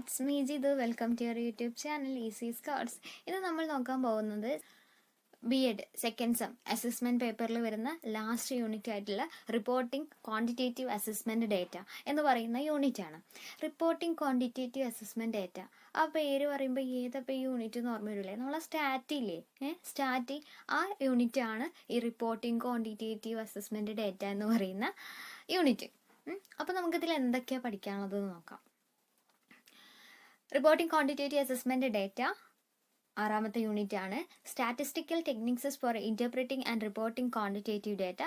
It's me Jidu. Welcome to your YouTube channel Easy Scores. ഇത് നമ്മൾ നോക്കാൻ പോകുന്നത് ബി.എഡ് സെക്കൻഡ് സെം അസസ്മെൻറ്റ് പേപ്പറിൽ വരുന്ന ലാസ്റ്റ് യൂണിറ്റ് ആയിട്ടുള്ള റിപ്പോർട്ടിംഗ് ക്വാണ്ടിറ്റേറ്റീവ് അസസ്മെൻറ്റ് ഡേറ്റ എന്ന് പറയുന്ന യൂണിറ്റ് ആണ്. റിപ്പോർട്ടിംഗ് ക്വാണ്ടിറ്റേറ്റീവ് അസസ്മെൻറ്റ് ഡേറ്റ ആ പേര് പറയുമ്പോൾ ഏതപ്പോൾ ഈ യൂണിറ്റ് എന്ന് ഓർമ്മ വരില്ലേ? നമ്മളെ സ്റ്റാറ്റില്ലേ, സ്റ്റാറ്റി ആ യൂണിറ്റ് ആണ് ഈ റിപ്പോർട്ടിംഗ് ക്വാണ്ടിറ്റേറ്റീവ് അസസ്മെൻറ്റ് ഡേറ്റ എന്ന് പറയുന്ന യൂണിറ്റ്. അപ്പോൾ നമുക്കിതിൽ എന്തൊക്കെയാണ് പഠിക്കാനുള്ളത് നോക്കാം. റിപ്പോർട്ടിംഗ് ക്വാണ്ടിറ്റേറ്റീവ് അസസ്മെൻറ്റ് ഡേറ്റ ആറാമത്തെ യൂണിറ്റ് ആണ്. Statistical techniques for interpreting and reporting quantitative data.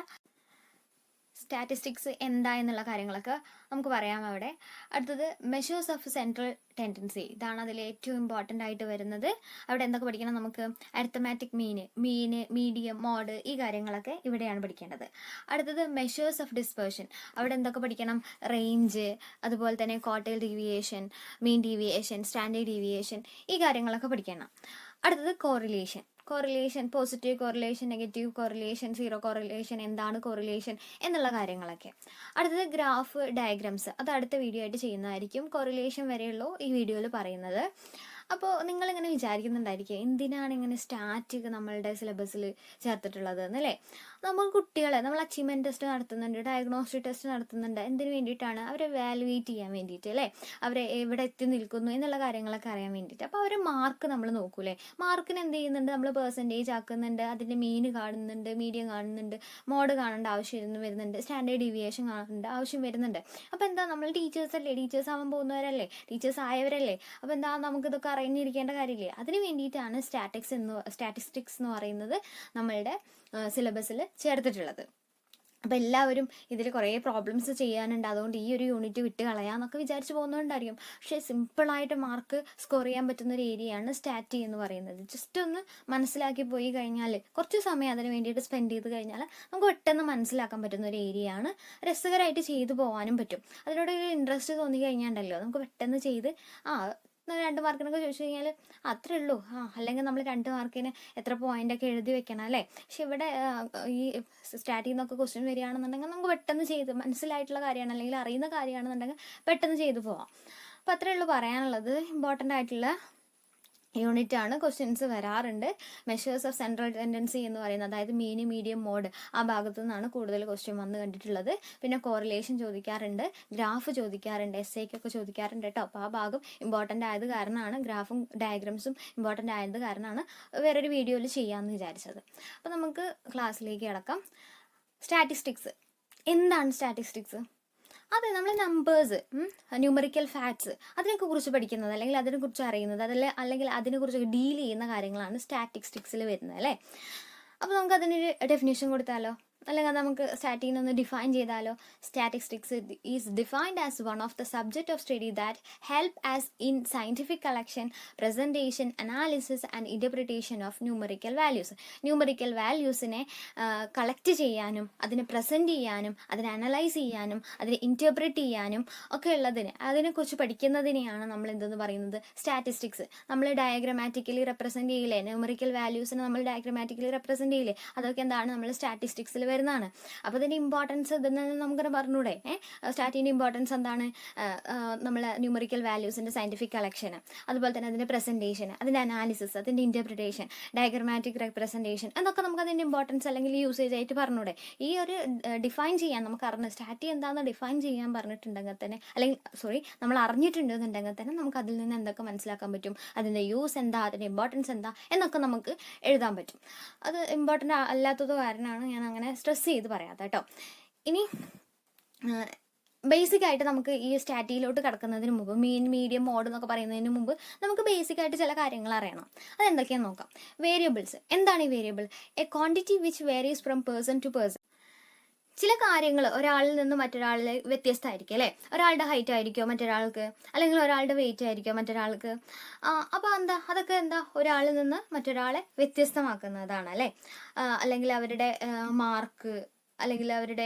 Statistics എന്താ എന്നുള്ള കാര്യങ്ങളൊക്കെ നമുക്ക് പറയാം അവിടെ. അടുത്തത് മെഷേഴ്സ് ഓഫ് സെൻട്രൽ ടെൻഡൻസി, ഇതാണ് അതിൽ ഏറ്റവും ഇമ്പോർട്ടൻ്റ് ആയിട്ട് വരുന്നത്. അവിടെ എന്തൊക്കെ പഠിക്കണം? നമുക്ക് അരിത്തമാറ്റിക് മീന്, മീഡിയം, മോഡ്, ഈ കാര്യങ്ങളൊക്കെ ഇവിടെയാണ് പഠിക്കേണ്ടത്. അടുത്തത് മെഷേഴ്സ് ഓഫ് ഡിസ്പേർഷൻ, അവിടെ എന്തൊക്കെ പഠിക്കണം? റേഞ്ച്, അതുപോലെ തന്നെ quartile deviation, mean deviation, standard deviation, ഈ കാര്യങ്ങളൊക്കെ പഠിക്കണം. അടുത്തത് correlation, positive correlation, negative correlation, zero correlation, എന്താണ് കോറിലേഷൻ എന്നുള്ള കാര്യങ്ങളൊക്കെ. അടുത്തത് ഗ്രാഫ് ഡയഗ്രാംസ്, അത് അടുത്ത വീഡിയോ ആയിട്ട് ചെയ്യുന്നതായിരിക്കും. കോറിലേഷൻ വരെയുള്ളൂ ഈ വീഡിയോയിൽ പറയുന്നത്. അപ്പോൾ നിങ്ങളിങ്ങനെ വിചാരിക്കുന്നുണ്ടായിരിക്കും എന്തിനാണ് ഇങ്ങനെ സ്റ്റാറ്റിക് നമ്മളുടെ സിലബസിൽ ചേർത്തിട്ടുള്ളത് എന്നല്ലേ? നമ്മൾ കുട്ടികളെ നമ്മൾ അച്ചീവ്മെൻറ്റ് ടെസ്റ്റ് നടത്തുന്നുണ്ട്, ഡയഗ്നോസ്റ്റിക് ടെസ്റ്റ് നടത്തുന്നുണ്ട്. എന്തിനു വേണ്ടിയിട്ടാണ്? അവരെ വാലുവേറ്റ് ചെയ്യാൻ വേണ്ടിയിട്ട് അല്ലേ? അവരെ എവിടെ എത്തി നിൽക്കുന്നു എന്നുള്ള കാര്യങ്ങളൊക്കെ അറിയാൻ വേണ്ടിയിട്ട്. അപ്പോൾ അവരെ മാർക്ക് നമ്മൾ നോക്കൂലേ? മാർക്കിന് എന്ത് ചെയ്യുന്നുണ്ട്? നമ്മൾ പെർസെൻറ്റേജ് ആക്കുന്നുണ്ട്, അതിൻ്റെ മീൻ കാണുന്നുണ്ട്, മീഡിയം കാണുന്നുണ്ട്, മോഡ് കാണേണ്ട ആവശ്യം വരുന്നുണ്ട്, സ്റ്റാൻഡേർഡ് ഡീവിയേഷൻ കാണേണ്ട ആവശ്യം വരുന്നുണ്ട്. അപ്പോൾ എന്താ, നമ്മൾ ടീച്ചേഴ്സ് അല്ലേ? ടീച്ചേഴ്സ് ആവാൻ പോകുന്നവരല്ലേ? ടീച്ചേഴ്സ് ആയവരല്ലേ? അപ്പോൾ എന്താ, നമുക്കിതൊക്കെ അറിഞ്ഞിരിക്കേണ്ട കാര്യമില്ലേ? അതിന് വേണ്ടിയിട്ടാണ് സ്റ്റാറ്റിസ്റ്റിക്സ് എന്ന് പറയുന്നത് നമ്മളുടെ സിലബസിൽ ചേർത്തിട്ടുള്ളത്. അപ്പോൾ എല്ലാവരും ഇതിൽ കുറേ പ്രോബ്ലംസ് ചെയ്യാനുണ്ട്, അതുകൊണ്ട് ഈ ഒരു യൂണിറ്റ് വിട്ട് കളയാമെന്നൊക്കെ വിചാരിച്ച് പോകുന്നതുകൊണ്ടായിരിക്കും. പക്ഷേ സിമ്പിളായിട്ട് മാർക്ക് സ്കോർ ചെയ്യാൻ പറ്റുന്ന ഒരു ഏരിയയാണ് സ്റ്റാറ്റി എന്ന് പറയുന്നത്. ജസ്റ്റ് ഒന്ന് മനസ്സിലാക്കി പോയി കഴിഞ്ഞാൽ, കുറച്ച് സമയം അതിന് വേണ്ടിയിട്ട് സ്പെൻഡ് ചെയ്ത് കഴിഞ്ഞാൽ നമുക്ക് പെട്ടെന്ന് മനസ്സിലാക്കാൻ പറ്റുന്ന ഒരു ഏരിയയാണ്. രസകരമായിട്ട് ചെയ്തു പോകാനും പറ്റും. അതിനോട് ഒരു ഇൻട്രസ്റ്റ് തോന്നി കഴിഞ്ഞാണ്ടല്ലോ നമുക്ക് പെട്ടെന്ന് ചെയ്ത് 2 മാർക്കിനൊക്കെ ചോദിച്ചു കഴിഞ്ഞാൽ അത്രേ ഉള്ളൂ. അല്ലെങ്കിൽ നമ്മൾ 2 മാർക്കിന് എത്ര പോയിൻ്റൊക്കെ എഴുതി വെക്കണം അല്ലേ? പക്ഷെ ഇവിടെ ഈ സ്റ്റാർട്ടിൽ നിന്നൊക്കെ ക്വസ്റ്റ്യൻ വരികയാണെന്നുണ്ടെങ്കിൽ നമുക്ക് പെട്ടെന്ന് ചെയ്ത്, മനസ്സിലായിട്ടുള്ള കാര്യമാണ് അല്ലെങ്കിൽ അറിയുന്ന കാര്യമാണെന്നുണ്ടെങ്കിൽ പെട്ടെന്ന് ചെയ്തു പോവാം. അപ്പോൾ അത്രേ ഉള്ളൂ പറയാനുള്ളത്. ഇമ്പോർട്ടൻ്റ് ആയിട്ടുള്ള യൂണിറ്റ് ആണ്. ക്വസ്റ്റ്യൻസ് വരാറുണ്ട്. മെഷേഴ്സ് ഓഫ് സെൻട്രൽ ടെൻഡൻസി എന്ന് പറയുന്നത്, അതായത് മീൻ, മീഡിയം, മോഡ്, ആ ഭാഗത്തു നിന്നാണ് കൂടുതൽ ക്വസ്റ്റ്യൻ വന്ന് കണ്ടിട്ടുള്ളത്. പിന്നെ കോറിലേഷൻ ചോദിക്കാറുണ്ട്, ഗ്രാഫ് ചോദിക്കാറുണ്ട്, എസ്സേക്കൊക്കെ ചോദിക്കാറുണ്ട് കേട്ടോ. അപ്പോൾ ആ ഭാഗം ഇമ്പോർട്ടൻ്റ് ആയത് കാരണമാണ്, ഗ്രാഫും ഡയഗ്രാംസും ഇമ്പോർട്ടൻ്റ് ആയത് കാരണമാണ് വേറൊരു വീഡിയോയിൽ ചെയ്യാമെന്ന് വിചാരിച്ചത്. അപ്പോൾ നമുക്ക് ക്ലാസ്സിലേക്ക് കിടക്കാം. സ്റ്റാറ്റിസ്റ്റിക്സ് എന്താണ്? സ്റ്റാറ്റിസ്റ്റിക്സ് അതെ, നമ്മൾ നമ്പേഴ്സ്, ന്യൂമറിക്കൽ ഫാക്ട്സ്, അതിനെയൊക്കെ കുറിച്ച് പഠിക്കുന്നത് അല്ലെങ്കിൽ അതിനെക്കുറിച്ച് അറിയുന്നത്, അല്ലെങ്കിൽ അതിനെക്കുറിച്ച് ഡീൽ ചെയ്യുന്ന കാര്യങ്ങളാണ് സ്റ്റാറ്റിസ്റ്റിക്സിൽ വരുന്നത് അല്ലേ? അപ്പോൾ നമുക്ക് അതിനൊരു ഡെഫിനേഷൻ കൊടുത്താലോ, അല്ലെങ്കിൽ അത് നമുക്ക് സ്റ്റാറ്റിനെ ഒന്ന് ഡിഫൈൻ ചെയ്താലോ? Statistics is defined as one of the subject of study that help us in scientific collection, presentation, analysis and interpretation of numerical values. Numerical വാല്യൂസിനെ കളക്ട് ചെയ്യാനും, അതിനെ പ്രസൻറ്റ് ചെയ്യാനും, അതിനെ അനലൈസ് ചെയ്യാനും, അതിനെ ഇൻ്റർപ്രിറ്റ് ചെയ്യാനും ഒക്കെ ഉള്ളതിന്, അതിനെക്കുറിച്ച് പഠിക്കുന്നതിനെയാണ് നമ്മൾ എന്തെന്ന് പറയുന്നത്? സ്റ്റാറ്റിസ്റ്റിക്സ്. നമ്മൾ ഡയഗ്രമാറ്റിക്കലി റെപ്രസെൻറ്റ് ചെയ്യില്ലേ? ന്യൂമറിക്കൽ വാല്യൂസിനെ നമ്മൾ ഡയഗ്രമാറ്റിക്കലി റെപ്രസെൻറ്റ് ചെയ്യില്ലേ? അതൊക്കെ എന്താണ്? നമ്മൾ സ്റ്റാറ്റിസ്റ്റിക്സിൽ വരുന്നതാണ്. അപ്പോൾ ഇതിൻ്റെ ഇമ്പോർട്ടൻസ് ഇതെന്ന് നമുക്കത് പറഞ്ഞൂടെ? സ്റ്റാറ്റിൻ്റെ ഇമ്പോർട്ടൻസ് എന്താണ്? നമ്മൾ ന്യൂമറിക്കൽ വാല്യൂസിൻ്റെ സയൻറ്റിഫിക് കളക്ഷന്, അതുപോലെ തന്നെ അതിൻ്റെ പ്രസൻറ്റേഷൻ, അതിൻ്റെ അനാലിസിസ്, അതിൻ്റെ ഇൻ്റർപ്രിറ്റേഷൻ, ഡയഗ്രമാറ്റിക് റെപ്രസെൻറ്റേഷൻ എന്നൊക്കെ നമുക്ക് അതിൻ്റെ ഇമ്പോർട്ടൻസ് അല്ലെങ്കിൽ യൂസേജ് ആയിട്ട് പറഞ്ഞൂടെ? ഈ ഒരു ഡിഫൈൻ ചെയ്യാൻ നമുക്ക് സ്റ്റാറ്റി എന്താണെന്ന് ഡിഫൈൻ ചെയ്യാൻ പറഞ്ഞിട്ടുണ്ടെങ്കിൽ തന്നെ, അല്ലെങ്കിൽ നമ്മൾ അറിഞ്ഞിട്ടുണ്ടെന്നുണ്ടെങ്കിൽ തന്നെ നമുക്ക് അതിൽ നിന്ന് എന്തൊക്കെ മനസ്സിലാക്കാൻ പറ്റും? അതിൻ്റെ യൂസ് എന്താ, അതിൻ്റെ ഇമ്പോർട്ടൻസ് എന്താ എന്നൊക്കെ നമുക്ക് എഴുതാൻ പറ്റും. അത് ഇമ്പോർട്ടൻ്റ് അല്ലാത്തത് കാരണമാണ് ഞാൻ അങ്ങനെ സ്ട്രെസ് ചെയ്ത് പറയാത്ത കേട്ടോ. ഇനി ബേസിക്കായിട്ട് നമുക്ക് ഈ സ്റ്റാറ്റിയിലോട്ട് കിടക്കുന്നതിന് മുമ്പ്, മീൻ, മീഡിയം, മോഡ് എന്നൊക്കെ പറയുന്നതിന് മുമ്പ് നമുക്ക് ബേസിക്കായിട്ട് ചില കാര്യങ്ങൾ അറിയണം. അതെന്തൊക്കെയാണെന്ന് നോക്കാം. വേരിയബിൾസ്. എന്താണ് ഈ variable? A quantity which varies from person to person. ചില കാര്യങ്ങൾ ഒരാളിൽ നിന്ന് മറ്റൊരാളിൽ വ്യത്യസ്തമായിരിക്കും അല്ലേ? ഒരാളുടെ ഹൈറ്റ് ആയിരിക്കും മറ്റൊരാൾക്ക്, അല്ലെങ്കിൽ ഒരാളുടെ വെയിറ്റ് ആയിരിക്കും മറ്റൊരാൾക്ക്. അപ്പോൾ അതൊക്കെ ഒരാളിൽ നിന്ന് മറ്റൊരാളെ വ്യത്യസ്തമാക്കുന്നതാണ് അല്ലേ? അല്ലെങ്കിൽ അവരുടെ മാർക്ക്, അല്ലെങ്കിൽ അവരുടെ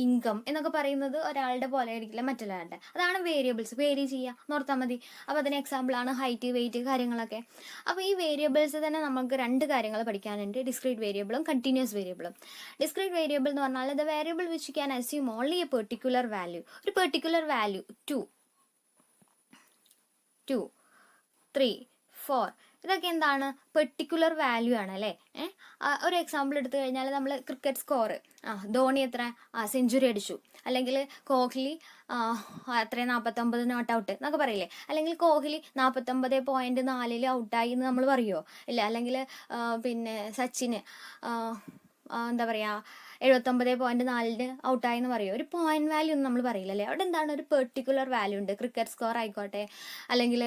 ഇൻകം എന്നൊക്കെ പറയുന്നത് ഒരാളുടെ പോലെ ആയിരിക്കില്ല മറ്റൊരാളുടെ. അതാണ് വേരിയബിൾസ്. വേരി ചെയ്യുക എന്നോർത്താൽ മതി. അപ്പോൾ അതിന് എക്സാമ്പിളാണ് ഹൈറ്റ്, വെയിറ്റ്, കാര്യങ്ങളൊക്കെ. അപ്പോൾ ഈ വേരിയബിൾസ് തന്നെ നമുക്ക് 2 കാര്യങ്ങൾ പഠിക്കാനുണ്ട്: ഡിസ്ക്രീറ്റ് വേരിയബിളും കണ്ടിന്യൂസ് വേരിയബിളും. ഡിസ്ക്രീറ്റ് വേരിയബിൾ എന്ന് പറഞ്ഞാൽ the variable which can assume only A particular value, ഒരു പെർട്ടിക്കുലർ വാല്യൂ ടു 2 3 4 ഇതൊക്കെ എന്താണ് പെർട്ടിക്കുലർ വാല്യൂ ആണ് അല്ലേ. ഒരു എക്സാമ്പിൾ എടുത്തു കഴിഞ്ഞാൽ നമ്മൾ ക്രിക്കറ്റ് സ്കോർ, ധോണി എത്ര സെഞ്ചുറി അടിച്ചു, അല്ലെങ്കിൽ കോഹ്ലി എത്ര 49 നോട്ട് ഔട്ട് എന്നൊക്കെ പറയില്ലേ, അല്ലെങ്കിൽ കോഹ്ലി 49.4 ഔട്ടായി എന്ന് നമ്മൾ പറയുമോ ഇല്ല, അല്ലെങ്കിൽ പിന്നെ സച്ചിന് എന്താ പറയുക 79.4 ഔട്ടായി എന്ന് പറയുമോ. ഒരു പോയിന്റ് വാല്യൂ ഒന്നും നമ്മൾ പറയില്ല അല്ലേ. അവിടെ എന്താണ് ഒരു പെർട്ടിക്കുലർ വാല്യൂ ഉണ്ട്. ക്രിക്കറ്റ് സ്കോർ ആയിക്കോട്ടെ, അല്ലെങ്കിൽ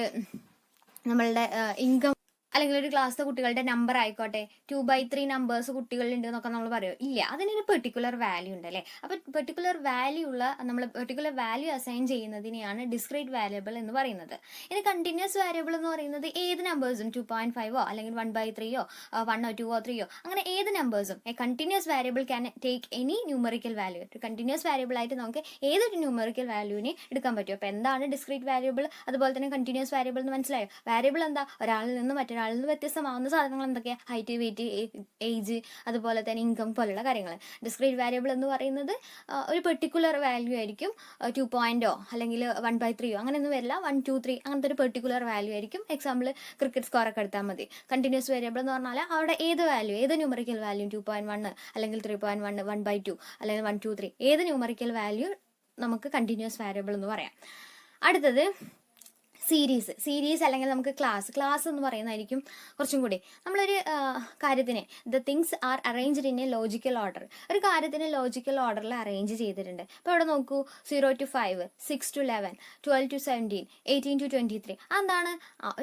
നമ്മളുടെ ഇൻകം, അല്ലെങ്കിൽ ഒരു ക്ലാസ്സിലെ കുട്ടികളുടെ നമ്പർ ആയിക്കോട്ടെ, 2/3 നമ്പേഴ്സ് കുട്ടികളുണ്ട് എന്നൊക്കെ നമ്മൾ പറയുമോ ഇല്ല. അതിനൊരു പെർട്ടിക്കുലർ വാല്യൂ ഉണ്ട് അല്ലേ. അപ്പോൾ പെർട്ടിക്കുലർ വാല്യൂ അസൈൻ ചെയ്യുന്നതിനെയാണ് ഡിസ്ക്രീറ്റ് വാരിയബിൾ എന്ന് പറയുന്നത്. ഇനി കണ്ടിന്യൂസ് വാരിയബിൾ എന്ന് പറയുന്നത് ഏത് നമ്പേഴ്സും 2.5 അല്ലെങ്കിൽ 1/3 1 2 3 അങ്ങനെ ഏത് നമ്പേഴ്സും a continuous variable can take any numerical value. ഒരു കണ്ടിന്യൂസ് വാരിയബിൾ ആയിട്ട് നമുക്ക് ഏതൊരു ന്യൂമറിക്കൽ വാല്യൂവിനെ എടുക്കാൻ പറ്റും. അപ്പോൾ എന്താണ് ഡിസ്ക്രീറ്റ് വാരിയബിൾ, അതുപോലെ തന്നെ കണ്ടിന്യൂസ് വാരിയബിൾ എന്ന് മനസ്സിലായോ. വാരിയബിൾ എന്താ, ഒരാളിൽ നിന്ന് മറ്റൊരാളിൽ നിന്ന് വ്യത്യസ്തമാവുന്ന സാധനങ്ങൾ എന്തൊക്കെയാണ്, ഹൈറ്റ്, വെയിറ്റ്, ഏജ്, അതുപോലെ തന്നെ ഇൻകം പോലുള്ള കാര്യങ്ങൾ. ഡിസ്ക്രീറ്റ് വാരിയബിൾ എന്ന് പറയുന്നത് ഒരു പെർട്ടിക്കുലർ വാല്യൂ ആയിരിക്കും. 2 അല്ലെങ്കിൽ 1/3 അങ്ങനെയൊന്നും വരില്ല. 1 2 3 അങ്ങനത്തെ ഒരു പെർട്ടിക്കുലർ വാല്യൂ ആയിരിക്കും. എക്സാമ്പിൾ ക്രിക്കറ്റ് സ്കോർ ഒക്കെ എടുത്താൽ മതി. കണ്ടിന്യൂസ് വാരിയബിൾ എന്ന് പറഞ്ഞാൽ അവിടെ ഏത് വാല്യൂ, ഏത് ന്യൂമറിക്കൽ വാല്യൂ 2.1 അല്ലെങ്കിൽ 3.1 1/2 അല്ലെങ്കിൽ 1 2 3 ഏത് ന്യൂമറിക്കൽ വാല്യൂ നമുക്ക് കണ്ടിന്യൂസ് വാരിയബിൾ എന്ന് പറയാം. അടുത്തത് സീരീസ് അല്ലെങ്കിൽ നമുക്ക് ക്ലാസ് എന്ന് പറയുന്നതായിരിക്കും കുറച്ചും കൂടി. നമ്മളൊരു കാര്യത്തിന് the things are arranged in A logical order, ഒരു കാര്യത്തിന് ലോജിക്കൽ ഓർഡറിൽ അറേഞ്ച് ചെയ്തിട്ടുണ്ട്. ഇപ്പോൾ ഇവിടെ നോക്കൂ, 0 to 5, 6 to 11, 12 to 17, 18 to 23. അതെന്താണ്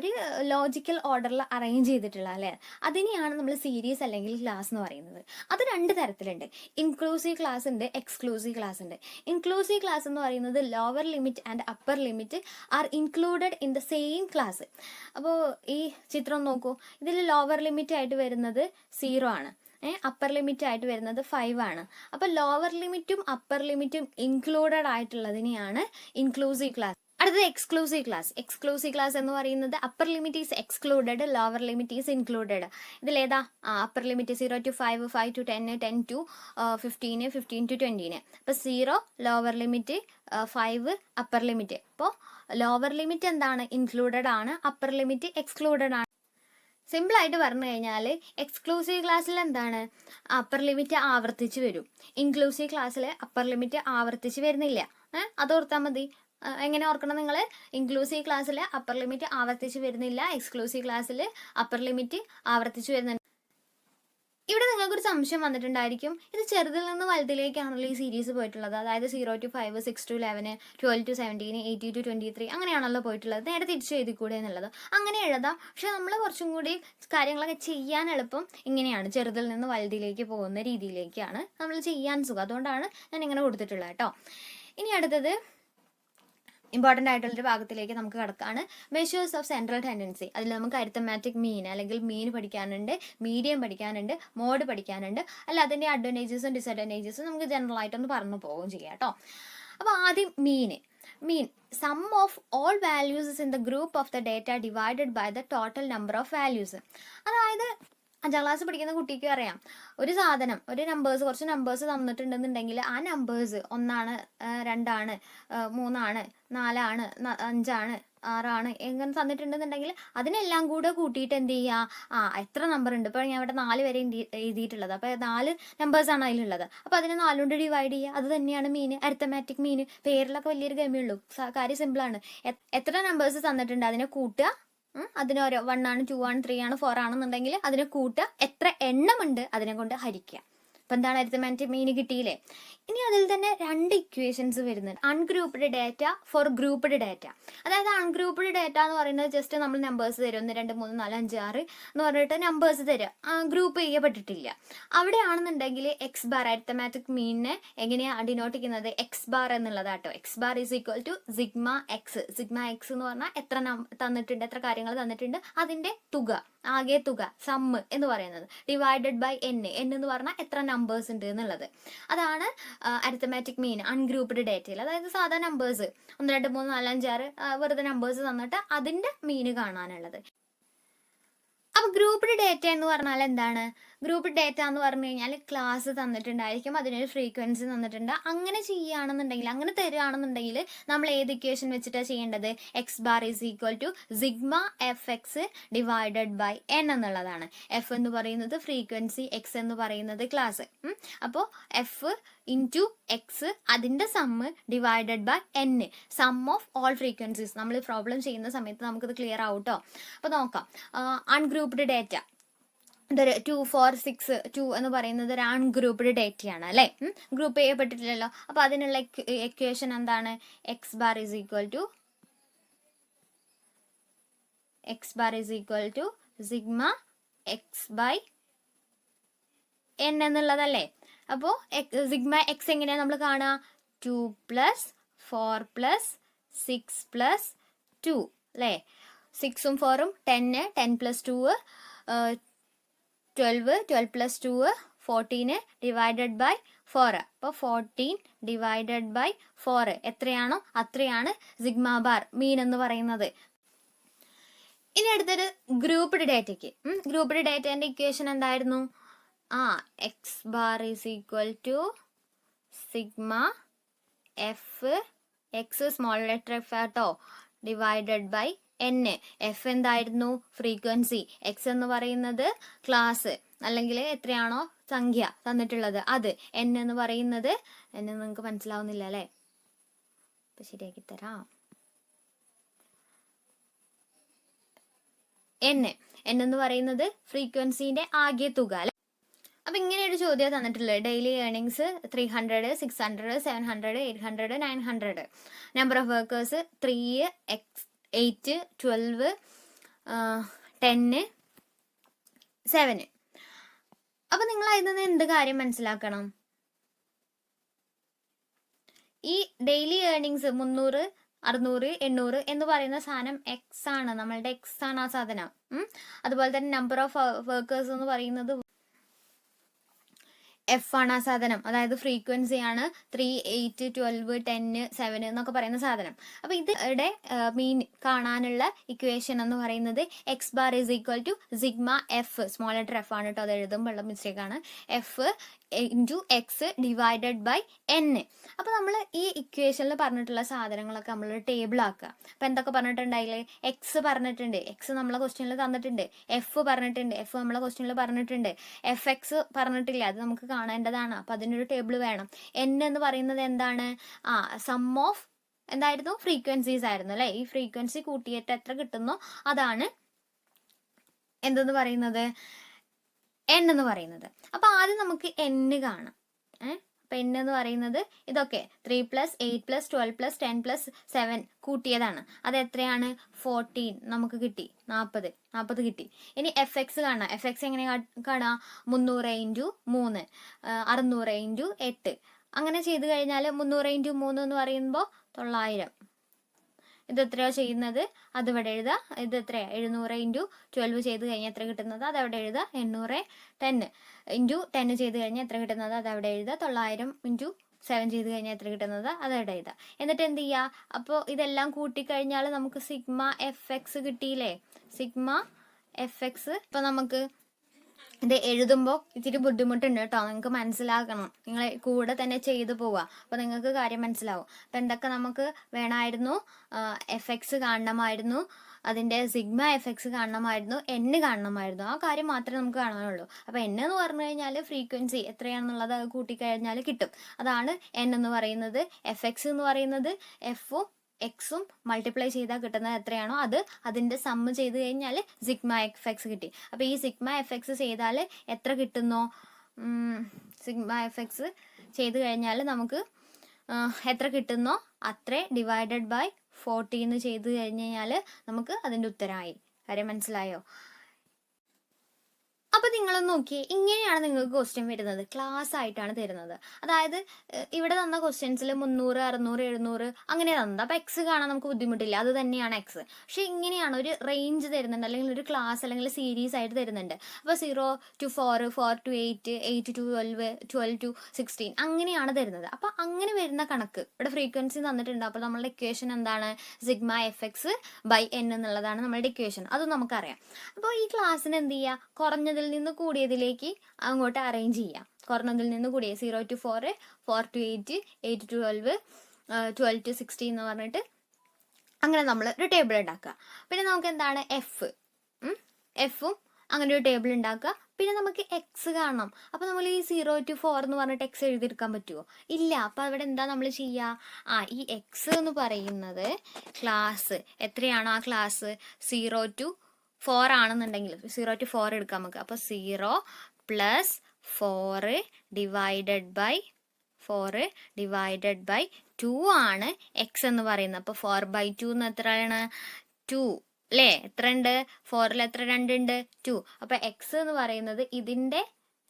ഒരു ലോജിക്കൽ ഓർഡറിൽ അറേഞ്ച് ചെയ്തിട്ടുള്ള അല്ലേ. അതിനെയാണ് നമ്മൾ സീരീസ് അല്ലെങ്കിൽ ക്ലാസ് എന്ന് പറയുന്നത്. അത് 2 തരത്തിലുണ്ട്. ഇൻക്ലൂസീവ് ക്ലാസ് ഉണ്ട്, എക്സ്ക്ലൂസീവ് ക്ലാസ് ഉണ്ട്. ഇൻക്ലൂസീവ് ക്ലാസ് എന്ന് പറയുന്നത് lower limit and upper limit are included in the same class. അപ്പോൾ ഈ ചിത്രം നോക്കൂ, ഇതിൽ ലോവർ ലിമിറ്റ് ആയിട്ട് വരുന്നത് 0 ആണ്, അപ്പർ ലിമിറ്റ് ആയിട്ട് വരുന്നത് 5 ആണ്. അപ്പോൾ ലോവർ ലിമിറ്റും അപ്പർ ലിമിറ്റും ഇൻക്ലൂഡഡ് ആയിട്ടുള്ളതിനെയാണ് ഇൻക്ലൂസീവ് ക്ലാസ്. അടുത്തത് എക്സ്ക്ലൂസീവ് ക്ലാസ് എന്ന് പറയുന്നത് upper limit is excluded, lower limit is included. ഇതിലേതാ upper limit 0 to 5, 5 to 10, 10 to 15, 15 to 20. അപ്പോൾ 0 ലോവർ ലിമിറ്റ്, 5 അപ്പർ ലിമിറ്റ്. അപ്പോൾ ലോവർ ലിമിറ്റ് എന്താണ്, ഇൻക്ലൂഡഡ് ആണ്, അപ്പർ ലിമിറ്റ് എക്സ്ക്ലൂഡഡ് ആണ്. സിമ്പിളായിട്ട് പറഞ്ഞു കഴിഞ്ഞാൽ എക്സ്ക്ലൂസീവ് ക്ലാസ്സിൽ എന്താണ്, അപ്പർ ലിമിറ്റ് ആവർത്തിച്ച് വരും. ഇൻക്ലൂസീവ് ക്ലാസ്സിൽ അപ്പർ ലിമിറ്റ് ആവർത്തിച്ച് വരുന്നില്ല. അതോർത്താൽ മതി. എങ്ങനെ ഓർക്കണം നിങ്ങൾ, ഇൻക്ലൂസീവ് ക്ലാസ്സിൽ അപ്പർ ലിമിറ്റ് ആവർത്തിച്ച് വരുന്നില്ല, എക്സ്ക്ലൂസീവ് ക്ലാസ്സിൽ അപ്പർ ലിമിറ്റ് ആവർത്തിച്ച് വരുന്നുണ്ട്. ഇവിടെ നിങ്ങൾക്കൊരു സംശയം വന്നിട്ടുണ്ടായിരിക്കും, ഇത് ചെറുതിൽ നിന്ന് വലുതിലേക്കാണല്ലോ ഈ സീരീസ് പോയിട്ടുള്ളത്. അതായത് 0 to 5, 6 to 11, 12 to 17, 18 to 23 അങ്ങനെയാണല്ലോ പോയിട്ടുള്ളത്. നേരെ തിരിച്ച് എഴുതിക്കൂടെ എന്നുള്ളത്. അങ്ങനെ എഴുതാം, പക്ഷെ നമ്മൾ കുറച്ചും കൂടി കാര്യങ്ങളൊക്കെ ചെയ്യാൻ എളുപ്പം ഇങ്ങനെയാണ്, ചെറുതിൽ നിന്ന് വലുതിലേക്ക് പോകുന്ന രീതിയിലേക്കാണ് നമ്മൾ ചെയ്യാൻ സുഖം. അതുകൊണ്ടാണ് ഞാൻ ഇങ്ങനെ കൊടുത്തിട്ടുള്ളത് കേട്ടോ. ഇനി അടുത്തത് ഇമ്പോർട്ടൻ്റ് ആയിട്ടുള്ളൊരു ഭാഗത്തിലേക്ക് നമുക്ക് കിടക്കാണ്, മെഷേഴ്സ് ഓഫ് സെൻട്രൽ ടെൻഡൻസി. അതിൽ നമുക്ക് അരിത്തമാറ്റിക് മീൻ അല്ലെങ്കിൽ മീൻ പഠിക്കാനുണ്ട്, മീഡിയം പഠിക്കാനുണ്ട്, മോഡ് പഠിക്കാനുണ്ട്. അല്ല അതിൻ്റെ അഡ്വാൻറ്റേജസും ഡിസഡ്വാൻറ്റേജസും നമുക്ക് ജനറൽ ആയിട്ടൊന്ന് പറഞ്ഞു പോവുകയും ചെയ്യാം കേട്ടോ. അപ്പോൾ ആദ്യം mean sum of all values in the group of the data divided by the total number of values. അതായത് 5ാം ക്ലാസ് പഠിക്കുന്ന കുട്ടിക്ക് അറിയാം, ഒരു സാധനം, ഒരു കുറച്ച് നമ്പേഴ്സ് തന്നിട്ടുണ്ടെന്നുണ്ടെങ്കിൽ ആ നമ്പേഴ്സ് 1 ആണ്, 2 ആണ്, 3 ആണ്, 4 ആണ്, 5 ആണ്, 6 ആണ് എങ്ങനെ തന്നിട്ടുണ്ടെന്നുണ്ടെങ്കിൽ അതിനെല്ലാം കൂടെ കൂട്ടിയിട്ട് എന്ത് ചെയ്യുക, എത്ര നമ്പർ ഉണ്ട്. ഇപ്പോൾ ഞാൻ ഇവിടെ 4 വരെ എഴുതിയിട്ടുള്ളത്, അപ്പോൾ 4 നമ്പേഴ്സാണ് അതിലുള്ളത്. അപ്പോൾ അതിനെ 4 കൊണ്ട് ഡിവൈഡ് ചെയ്യുക. അത് തന്നെയാണ് മീൻ, അരിത്തമാറ്റിക് മീൻ. പേരിലൊക്കെ വലിയൊരു ഗമയുള്ളൂ, കാര്യം സിമ്പിളാണ്. എത്ര നമ്പേഴ്സ് തന്നിട്ടുണ്ട് അതിനെ കൂട്ടുക, അതിന് ഓരോ 1 ആണ്, 2 ആണ്, 3 ആണ്, 4 ആണെന്നുണ്ടെങ്കിൽ അതിനെ കൂട്ടുക, എത്ര എണ്ണമുണ്ട് അതിനെ കൊണ്ട് ഹരിക്കുക. അപ്പം എന്താണ് അരിത്തമാറ്റിക് മീൻ കിട്ടിയില്ലേ. ഇനി അതിൽ തന്നെ 2 ഇക്വേഷൻസ് വരുന്നുണ്ട്, ungrouped data for grouped data. അതായത് അൺഗ്രൂപ്പ്ഡ് ഡാറ്റ എന്ന് പറയുന്നത് ജസ്റ്റ് നമ്മൾ നമ്പേഴ്സ് തരും, 1 2 3 4 5 6 എന്ന് പറഞ്ഞിട്ട് നമ്പേഴ്സ് തരിക, ഗ്രൂപ്പ് ചെയ്യപ്പെട്ടിട്ടില്ല. അവിടെയാണെന്നുണ്ടെങ്കിൽ എക്സ് ബാർ, അരിത്തമാറ്റിക് മീനിനെ എങ്ങനെയാണ് ഡിനോട്ട് ചെയ്യുന്നത്, എക്സ് ബാർ എന്നുള്ളതാട്ടോ. X bar is equal to sigma X എന്ന് പറഞ്ഞാൽ എത്ര തന്നിട്ടുണ്ട്, എത്ര കാര്യങ്ങൾ തന്നിട്ടുണ്ട്, അതിൻ്റെ തുക, ആകെ തുക, സമ്മ് എന്ന് പറയുന്നത്, ഡിവൈഡഡ് ബൈ എൻ എന്ന് പറഞ്ഞാൽ എത്ര നമ്പേഴ്സ് ഉണ്ട് എന്നുള്ളത്. അതാണ് അരിത്തമാറ്റിക് മീൻ അൺഗ്രൂപ്പ്ഡ് ഡേറ്റയിൽ. അതായത് സാധാ നമ്പേഴ്സ് 1 2 3 4 5 6 വെറുതെ നമ്പേഴ്സ് തന്നിട്ട് അതിൻ്റെ മീൻ കാണാനുള്ളത്. അപ്പോൾ ഗ്രൂപ്പ്ഡ് ഡേറ്റ എന്ന് പറഞ്ഞാൽ എന്താണ്, ഗ്രൂപ്പ് ഡേറ്റ എന്ന് പറഞ്ഞു കഴിഞ്ഞാൽ ക്ലാസ് തന്നിട്ടുണ്ടായിരിക്കും, അതിനൊരു ഫ്രീക്വൻസി തന്നിട്ടുണ്ട്. അങ്ങനെ ചെയ്യുകയാണെന്നുണ്ടെങ്കിൽ, അങ്ങനെ തരികയാണെന്നുണ്ടെങ്കിൽ നമ്മൾ ഏത് ഇക്വേഷൻ വെച്ചിട്ടാണ് ചെയ്യേണ്ടത്? X bar is equal to sigma F X divided by N എന്നുള്ളതാണ്. എഫ് എന്ന് പറയുന്നത് ഫ്രീക്വൻസി, എക്സ് എന്ന് പറയുന്നത് ക്ലാസ്. അപ്പോൾ എഫ് ഇൻറ്റു എക്സ് അതിൻ്റെ sum divided by N, sum of all frequencies. നമ്മൾ പ്രോബ്ലം ചെയ്യുന്ന സമയത്ത് നമുക്കിത് ക്ലിയർ ആവും കേട്ടോ. അപ്പോൾ നോക്കാം. അൺഗ്രൂപ്പ്ഡ് ഡേറ്റ, ഇതൊരു 2, 4, 6, 2 എന്ന് പറയുന്നത് ഒരു അൺഗ്രൂപ്പ്ഡ് ഡേറ്റയാണ് അല്ലേ? ഗ്രൂപ്പ് ചെയ്യപ്പെട്ടിട്ടില്ലല്ലോ. അപ്പോൾ അതിനുള്ള ഇക്വേഷൻ എന്താണ്? X bar is equal to sigma X by N എന്നുള്ളതല്ലേ? അപ്പോൾ സിഗ്മ എക്സ് എങ്ങനെയാണ് നമ്മൾ കാണുക? 2 + 4 + 6 + 2 അല്ലേ? 6ഉം 4ഉം 10, 10 + 2 12, 12 + 2 14 ഡിവൈഡഡ് ബൈ 4. അപ്പോൾ 14 ഡിവൈഡഡ് ബൈ 4 എത്രയാണോ അത്രയാണ് സിഗ്മ ബാർ മീൻ എന്ന് പറയുന്നത്. ഇനി അടുത്തൊരു ഗ്രൂപ്പ്ഡ് ഡേറ്റയ്ക്ക്. ഗ്രൂപ്പ്ഡ് ഡേറ്റേൻ്റെ ഇക്വേഷൻ എന്തായിരുന്നു? X bar is equal to sigma F X small letter F ആട്ടോ ഡിവൈഡഡ് ബൈ എൻ. എഫ് എന്തായിരുന്നു? ഫ്രീക്വൻസി. എക്സ് എന്ന് പറയുന്നത് ക്ലാസ് അല്ലെങ്കിൽ എത്രയാണോ സംഖ്യ തന്നിട്ടുള്ളത് അത്. എൻ എന്ന് പറയുന്നത്, എന്നെ നിങ്ങൾക്ക് മനസ്സിലാവുന്നില്ല അല്ലേ? അപ്പം ശരിയാക്കി തരാം. എൻ എന്ന് പറയുന്നത് ഫ്രീക്വൻസിന്റെ ആകെ തുക അല്ലെ? അപ്പൊ ഇങ്ങനെ ഒരു ചോദ്യം തന്നിട്ടുള്ളത്. Daily earnings 300, 600, 700, 800, 900. Number of workers 3, 8, 12, 10, 7. അപ്പൊ നിങ്ങൾ അതിൽ നിന്ന് എന്ത് കാര്യം മനസ്സിലാക്കണം? ഈ ഡെയിലി ഏർണിങ്സ് 300, 600, 800 എന്ന് പറയുന്ന സാധനം എക്സ് ആണ്, നമ്മളുടെ എക്സ് ആണ് ആ സാധനം. അതുപോലെ തന്നെ നമ്പർ ഓഫ് വർക്കേഴ്സ് എന്ന് പറയുന്നത് എഫ് ആണ് ആ സാധനം, അതായത് ഫ്രീക്വൻസി ആണ് 3, 8, 12, 10, 7 എന്നൊക്കെ പറയുന്ന സാധനം. അപ്പോൾ ഇതിടെ മീൻ കാണാനുള്ള ഇക്വേഷൻ എന്ന് പറയുന്നത് X bar is equal to sigma F, small letter F ആണ് കേട്ടോ, അത് എഴുതുമ്പോൾ മിസ്റ്റേക്ക് ആണ്, F into X divided by N. അപ്പോൾ നമ്മൾ ഈ ഇക്വേഷനിൽ പറഞ്ഞിട്ടുള്ള സാധനങ്ങളൊക്കെ നമ്മൾ ടേബിൾ ആക്കുക. അപ്പോൾ എന്തൊക്കെ പറഞ്ഞിട്ടുണ്ടായില്ലേ? എക്സ് പറഞ്ഞിട്ടുണ്ട്, എക്സ് നമ്മളെ ക്വസ്റ്റ്യനിൽ തന്നിട്ടുണ്ട്. എഫ് പറഞ്ഞിട്ടുണ്ട്, എഫ് നമ്മളെ ക്വസ്റ്റ്യനിൽ പറഞ്ഞിട്ടുണ്ട്. എഫ് എക്സ് പറഞ്ഞിട്ടില്ല, അത് നമുക്ക് കാണേണ്ടതാണ്. അപ്പോൾ അതിനൊരു ടേബിൾ വേണം. എൻ എന്ന് പറയുന്നത് എന്താണ്? സം ഓഫ് എന്തായിരുന്നു? ഫ്രീക്വൻസീസ് ആയിരുന്നു അല്ലേ? ഈ ഫ്രീക്വൻസി കൂട്ടിയിട്ട് എത്ര കിട്ടുന്നോ അതാണ് എന്തെന്ന് പറയുന്നത്? എൻ എന്ന് പറയുന്നത്. അപ്പോൾ ആദ്യം നമുക്ക് എൻ കാണാം. അപ്പം എൻ എന്ന് പറയുന്നത് ഇതൊക്കെ 3 + 8 + 12 + 10 + 7 കൂട്ടിയതാണ്. അത് എത്രയാണ്? 14 നമുക്ക് കിട്ടി. 40 കിട്ടി. ഇനി എഫ് എക്സ് കാണാം. എഫ് എക്സ് എങ്ങനെ കാണാം? 300 × 3, 600 × 8. അങ്ങനെ ചെയ്ത് കഴിഞ്ഞാൽ 300 × 3 എന്ന് പറയുമ്പോൾ 900. ഇത് എത്രയോ ചെയ്യുന്നത് അത് ഇവിടെ എഴുതുക. ഇത് എത്രയാണ്? 700 × 12 ചെയ്ത് കഴിഞ്ഞാൽ എത്ര കിട്ടുന്നത് അത് അവിടെ എഴുതുക. 800, 10 × 10 ചെയ്ത് കഴിഞ്ഞാൽ എത്ര കിട്ടുന്നത് അത് അവിടെ എഴുതുക. 900 × 7 ചെയ്ത് കഴിഞ്ഞാൽ എത്ര കിട്ടുന്നത് അത് അവിടെ എഴുതുക. എന്നിട്ട് എന്ത് ചെയ്യുക? അപ്പോൾ ഇതെല്ലാം കൂട്ടിക്കഴിഞ്ഞാൽ നമുക്ക് സിഗ്മ എഫ് എക്സ് കിട്ടിയില്ലേ? Sigma F X. ഇപ്പോൾ നമുക്ക് ഇത് എഴുതുമ്പോൾ ഇത്തിരി ബുദ്ധിമുട്ടുണ്ട് കേട്ടോ, നിങ്ങൾക്ക് മനസ്സിലാക്കണം. നിങ്ങൾ കൂടെ തന്നെ ചെയ്തു പോവുക, അപ്പോൾ നിങ്ങൾക്ക് കാര്യം മനസ്സിലാവും. അപ്പം എന്തൊക്കെ നമുക്ക് വേണമായിരുന്നു? എഫ് എക്സ് കാണണമായിരുന്നു, അതിൻ്റെ സിഗ്മ എഫ് എക്സ് കാണണമായിരുന്നു, എൻ കാണണമായിരുന്നു. ആ കാര്യം മാത്രമേ നമുക്ക് കാണാനുള്ളൂ. അപ്പോൾ എൻ എന്ന് പറഞ്ഞു കഴിഞ്ഞാൽ ഫ്രീക്വൻസി എത്രയാണെന്നുള്ളത് കൂട്ടിക്കഴിഞ്ഞാൽ കിട്ടും. അതാണ് എൻ എന്ന് പറയുന്നത്. എഫ് എക്സ് എന്ന് പറയുന്നത് എഫും എക്സും മൾട്ടിപ്ലൈ ചെയ്താൽ കിട്ടുന്നത് എത്രയാണോ അത്, അതിൻ്റെ സമ്മ് ചെയ്ത് കഴിഞ്ഞാൽ സിഗ്മ എഫ് എക്സ് കിട്ടി. അപ്പോൾ ഈ സിഗ്മ എഫ് എക്സ് ചെയ്താൽ എത്ര കിട്ടുന്നോ, സിഗ്മ എഫ് എക്സ് ചെയ്ത് കഴിഞ്ഞാൽ നമുക്ക് എത്ര കിട്ടുന്നോ അത്രേ ഡിവൈഡഡ് ബൈ 14 ചെയ്ത് കഴിഞ്ഞാൽ നമുക്ക് അതിൻ്റെ ഉത്തരമായി. കാര്യം മനസ്സിലായോ? അപ്പോൾ നിങ്ങളൊന്ന് നോക്കിയേ, ഇങ്ങനെയാണ് നിങ്ങൾക്ക് ക്വസ്റ്റ്യൻ വരുന്നത്. ക്ലാസ് ആയിട്ടാണ് തരുന്നത്. അതായത് ഇവിടെ തന്ന ക്വസ്റ്റ്യൻസിൽ 300, 600, 700 അങ്ങനെ തന്നത്. അപ്പോൾ എക്സ് കാണാൻ നമുക്ക് ബുദ്ധിമുട്ടില്ല, അത് തന്നെയാണ് എക്സ്. പക്ഷേ ഇങ്ങനെയാണ് ഒരു റേഞ്ച് തരുന്നുണ്ട്, അല്ലെങ്കിൽ ഒരു ക്ലാസ് അല്ലെങ്കിൽ സീരീസ് ആയിട്ട് തരുന്നുണ്ട്. അപ്പോൾ 0 to 4, 4 to 8, 8 to 12, 12 to 16 അങ്ങനെയാണ് തരുന്നത്. അപ്പോൾ അങ്ങനെ വരുന്ന കണക്ക് ഇവിടെ ഫ്രീക്വൻസി തന്നിട്ടുണ്ട്. അപ്പോൾ നമ്മളുടെ ഇക്വേഷൻ എന്താണ്? Sigma F X by N എന്നുള്ളതാണ് നമ്മളുടെ ഇക്വേഷൻ. അത് നമുക്കറിയാം. അപ്പോൾ ഈ ക്ലാസ്സിന് എന്ത് ചെയ്യുക? കുറഞ്ഞതിൽ നിന്ന് കൂടിയതിലേക്ക് അങ്ങോട്ട് അറേഞ്ച് ചെയ്യാം. കുറഞ്ഞതിൽ നിന്ന് കൂടിയ 0 to 4, 4 to 8, 8 to 12, 12 to 16 എന്ന് പറഞ്ഞിട്ട് അങ്ങനെ നമ്മൾ ഒരു ടേബിൾ ഉണ്ടാക്കുക. പിന്നെ നമുക്ക് എന്താണ് എഫും അങ്ങനെ ഒരു ടേബിൾ ഉണ്ടാക്കുക. പിന്നെ നമുക്ക് എക്സ് കാണണം. അപ്പോൾ നമ്മൾ ഈ 0 to 4 എന്ന് പറഞ്ഞിട്ട് എക്സ് എഴുതിയെടുക്കാൻ പറ്റുമോ? ഇല്ല. അപ്പോൾ അവിടെ എന്താ നമ്മൾ ചെയ്യുക? ഈ എക്സ് എന്ന് പറയുന്നത് ക്ലാസ് എത്രയാണോ ആ ക്ലാസ് 0 to 4 ആണെന്നുണ്ടെങ്കിൽ 0 to 4 എടുക്കാം നമുക്ക്. അപ്പോൾ 0 + 4 ഡിവൈഡഡ് ബൈ 2 ആണ് എക്സ് എന്ന് പറയുന്നത്. അപ്പോൾ 4/2 എന്ന് എത്രയാണ്? 2 അല്ലേ? എത്ര ഉണ്ട്? 4ൽ എത്ര 2 ഉണ്ട്? 2. അപ്പോൾ എക്സ് എന്ന് പറയുന്നത് ഇതിൻ്റെ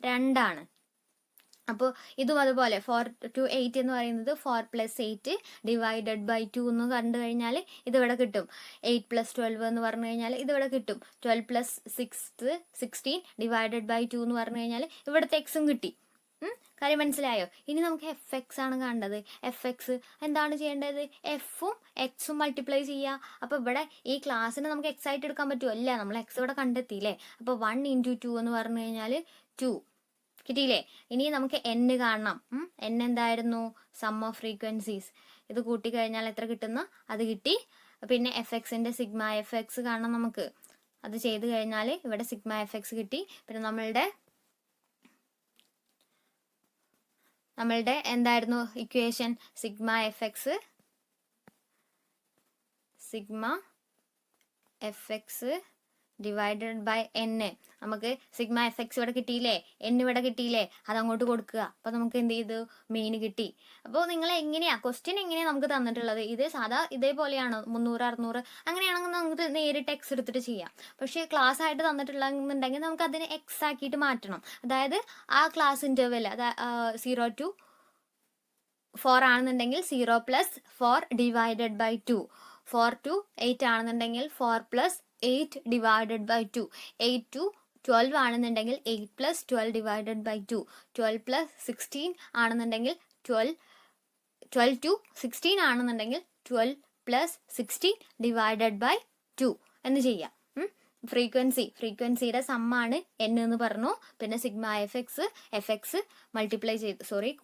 2 ആണ്. അപ്പോൾ ഇതും അതുപോലെ 4 to 8 എന്ന് പറയുന്നത് 4 + 8 ഡിവൈഡഡ്/2 എന്ന് കണ്ടു കഴിഞ്ഞാൽ ഇതിവിടെ കിട്ടും. 8 + 12 എന്ന് പറഞ്ഞു കഴിഞ്ഞാൽ ഇതിവിടെ കിട്ടും. 12 + 16 ഡിവൈഡഡ്/2 എന്ന് പറഞ്ഞു കഴിഞ്ഞാൽ ഇവിടുത്തെ എക്സും കിട്ടി. കാര്യം മനസ്സിലായോ? ഇനി നമുക്ക് എഫ് ആണ് കാണേണ്ടത്. എഫ് എന്താണ് ചെയ്യേണ്ടത്? എഫും എക്സും മൾട്ടിപ്ലൈ ചെയ്യുക. അപ്പോൾ ഇവിടെ ഈ ക്ലാസ്സിനെ നമുക്ക് എക്സ് ആയിട്ട് എടുക്കാൻ പറ്റുമോ? അല്ല, നമ്മൾ എക്സ് ഇവിടെ കണ്ടെത്തിയില്ലേ. അപ്പോൾ 1 × 2 എന്ന് പറഞ്ഞു കഴിഞ്ഞാൽ 2 കിട്ടിയില്ലേ. ഇനി നമുക്ക് എൻ കാണണം. എൻ എന്തായിരുന്നു? Sum of frequencies. ഇത് കൂട്ടിക്കഴിഞ്ഞാൽ എത്ര കിട്ടുന്നു? അത് കിട്ടി. പിന്നെ എഫ്എക്സിൻ്റെ സിഗ്മ എഫ് കാണണം നമുക്ക്. അത് ചെയ്ത് കഴിഞ്ഞാൽ ഇവിടെ സിഗ്മ എഫ് കിട്ടി. പിന്നെ നമ്മളുടെ എന്തായിരുന്നു equation? Sigma F divided by N. നമുക്ക് സിഗ്മ എഫ് ഇവിടെ കിട്ടിയില്ലേ, എൻ ഇവിടെ കിട്ടിയില്ലേ, അതങ്ങോട്ട് കൊടുക്കുക. അപ്പോൾ നമുക്ക് എന്ത് ചെയ്തു? മീൻ കിട്ടി. അപ്പോൾ നിങ്ങൾ ക്വസ്റ്റ്യൻ എങ്ങനെയാണ് നമുക്ക് തന്നിട്ടുള്ളത്? ഇത് സാധാ ഇതേപോലെയാണോ? 300, 600 അങ്ങനെയാണെങ്കിൽ നമുക്ക് നേരിട്ട് എക്സ് എടുത്തിട്ട് ചെയ്യാം. പക്ഷേ ക്ലാസ് ആയിട്ട് തന്നിട്ടുള്ളതെന്നുണ്ടെങ്കിൽ നമുക്ക് അതിനെ എക്സ് ആക്കിയിട്ട് മാറ്റണം. അതായത് ആ ക്ലാസ് ഇൻ്റർവെൽ 0 to 4 ആണെന്നുണ്ടെങ്കിൽ 0 + 4 ഡിവൈഡഡ്/2. 4 to 8 ആണെന്നുണ്ടെങ്കിൽ 4 + 8 ഡിവൈഡഡ്/2. 8 to 12 ആണെന്നുണ്ടെങ്കിൽ 8 + 12 ഡിവൈഡഡ്/2. 12 + 16 ആണെന്നുണ്ടെങ്കിൽ 12 to 16 ആണെന്നുണ്ടെങ്കിൽ 12 + 16 ഡിവൈഡഡ്/2 എന്ന് ചെയ്യാം. ഫ്രീക്വൻസിയുടെ സമ്മാണ് എൻ എന്ന് പറഞ്ഞു. പിന്നെ സിഗ്മ എഫ് മൾട്ടിപ്ലൈ